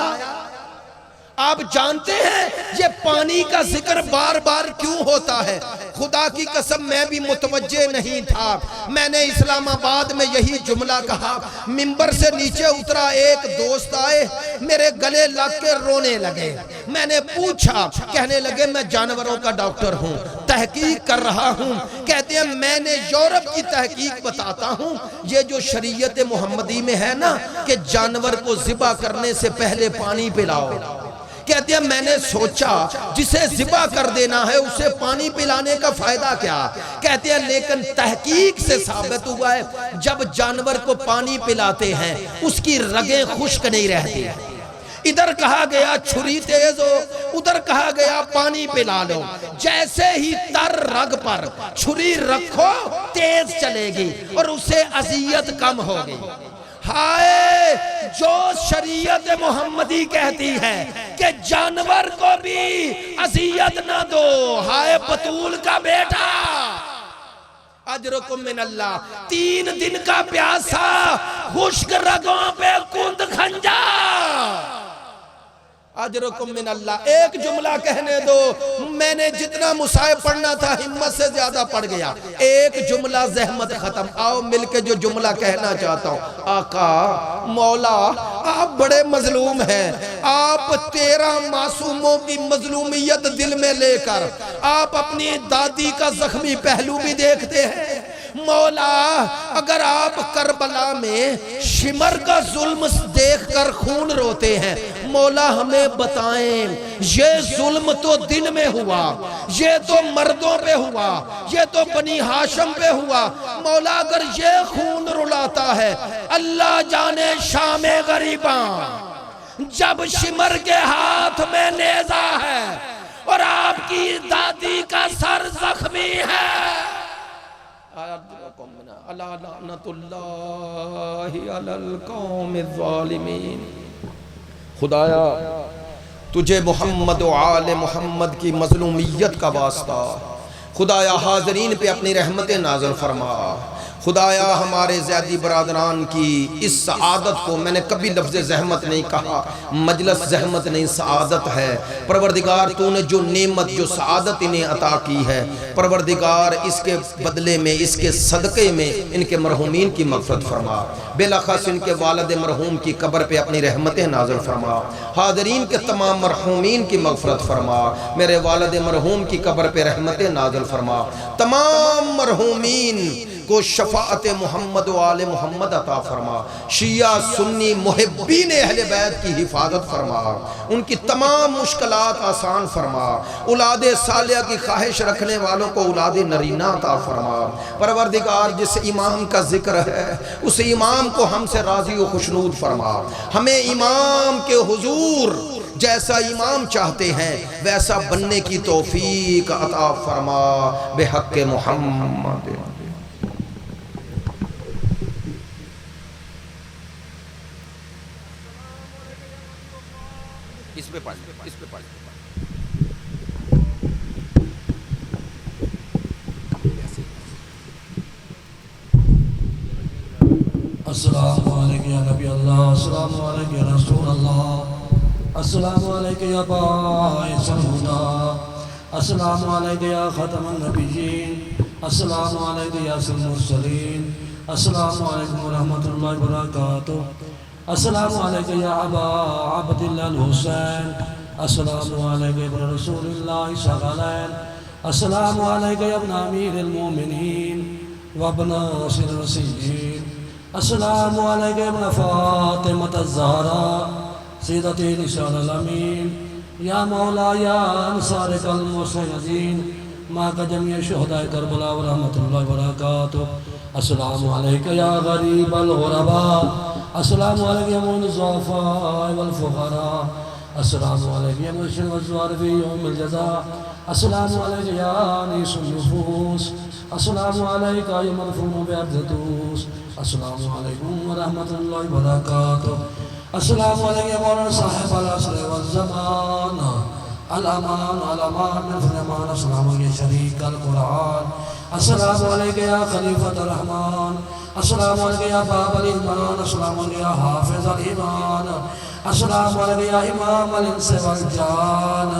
آپ جانتے ہیں یہ پانی کا ذکر بار بار کیوں ہوتا ہے؟ خدا کی قسم میں بھی متوجہ نہیں تھا. میں نے اسلام آباد میں یہی جملہ کہا, منبر سے نیچے اترا, ایک دوست آئے, میرے گلے لگ کے رونے لگے. میں نے پوچھا, کہنے لگے میں جانوروں کا ڈاکٹر ہوں, تحقیق کر رہا ہوں. کہتے ہیں میں نے یورپ کی تحقیق بتاتا ہوں, یہ جو شریعت محمدی میں ہے نا کہ جانور کو ذبح کرنے سے پہلے پانی پلاؤ, کہتے ہیں میں نے سوچا جسے ذبح کر دینا ہے اسے پانی پلانے کا فائدہ کیا؟ کہتے ہیں لیکن تحقیق سے ثابت ہوا ہے جب جانور کو پانی پلاتے ہیں اس کی رگیں خشک نہیں رہتی. ادھر کہا گیا چھری تیز ہو، ادھر کہا گیا پانی پلا لو. جیسے ہی تر رگ پر چھری رکھو تیز چلے گی اور اسے اذیت کم ہوگی. ہائے جو شریعت محمدی کہتی ہے کہ جانور کو بھی اذیت نہ دو. ہائے بطول کا بیٹا، اجرکم من اللہ، 3 دن کا پیاسا خشک رگوں پہ کند کھنجا. اجرکم من اللہ. ایک جملہ کہنے دو، میں نے جتنا مصائب پڑھنا تھا ہمت سے زیادہ پڑھ گیا. ایک جملہ زحمت ختم. آؤ مل کے جو جملہ کہنا چاہتا ہوں. آقا مولا آپ بڑے مظلوم ہیں. آپ 13 معصوموں کی مظلومیت دل میں لے کر آپ اپنی دادی کا زخمی پہلو بھی دیکھتے ہیں. مولا اگر آپ کربلا میں شمر کا ظلم دیکھ کر خون روتے ہیں، مولا ہمیں بتائیں یہ ظلم تو دن میں ہوا، یہ تو مردوں پہ ہوا، یہ تو بنی ہاشم پہ ہوا. مولا اگر یہ خون رلاتا ہے اللہ جانے شام غریباں جب شمر کے ہاتھ میں نیزہ ہے اور آپ کی دادی کا سر زخمی ہے. اللہ لعنت اللہ علی القوم الظالمین. خدایا تجھے محمد و آل محمد کی مظلومیت کا واسطہ، خدایا حاضرین پہ اپنی رحمت نازل فرما. خدایا ہمارے زیادی برادران کی اس سعادت کو، میں نے کبھی لفظ زحمت نہیں کہا، مجلس زحمت نہیں سعادت ہے. پروردگار تو نے جو نعمت جو سعادت انہیں عطا کی ہے، پروردگار اس کے بدلے میں اس کے صدقے میں ان کے مرحومین کی مغفرت فرما. بلاخص ان کے والد مرحوم کی قبر پہ اپنی رحمتیں نازل فرما. حاضرین کے تمام مرحومین کی مغفرت فرما. میرے والد مرحوم کی قبر پہ رحمتیں نازل فرما. تمام مرحومین کو شفاعت محمد و آل محمد عطا فرما. شیعہ سنی محبین اہل بیت کی حفاظت فرما. ان کی تمام مشکلات آسان فرما. اولاد صالحہ کی خواہش رکھنے والوں کو اولاد نرینہ عطا فرما. پروردگار جس امام کا ذکر ہے اس امام کو ہم سے راضی و خوشنود فرما. ہمیں امام کے حضور جیسا امام چاہتے ہیں ویسا بننے کی توفیق عطا فرما بحق محمد. اس پہ پڑھ السلام علیکم یا نبی اللہ، السلام علیکم یا رسول اللہ، السلام علیکم یا باعث الہدی، السلام علیکم یا ختم النبیین، السلام علیکم یا سید المرسلین، السلام علیکم ورحمۃ اللہ وبرکاتہ، السلام علیکم یا ابا عبد اللہ الحسین، السلام علیکم ابن رسول اللہ ثقلین، السلام علیکم یا ابن امیر المومنین وابن ناصر الرسیین، السلام علیکم ابن فاطمۃ الزہرا سیدۃ نساء العالمین، یا مولا یا انصار المستضعفین ماں کا جمیع شہداء کربلا ورحمۃ اللہ وبرکاتہ. السلام علیکم یا غریب الغرباء، السلام علیکم یا معین الضعفاء والفقراء، السلام علیکم یا مرشد الزوار فی یوم الجزاء، السلام علیکم یا انیس النفوس، السلام علیکم یا مرفوع بعرض طوس، السلام علیکم ورحمۃ اللہ وبرکاتہ. السلام علیکم مولانا صاحب العصر والزمان، الامان الامان من فرمان، السلام علیکم شریک القرآن، السلام علیکم یا خلیفۃ الرحمن، السلام علیکم یا باب الایمان، السلام علیکم یا حافظ الایمان، السلام علیکم یا امام الانس والجان،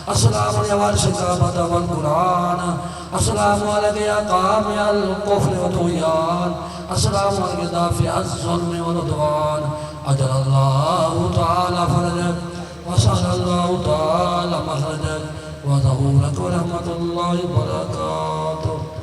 السلام علیکم یا وارث الکعبۃ والقرآن، السلام علیکم یا قامی الکفر والطغیان، السلام علیکم دافع الظلم والعدوان. اجل اللہ تعالی فرجک وسعد اللہ تعالی مخرجک وظہورک ورحمۃ اللہ وبرکاتہ.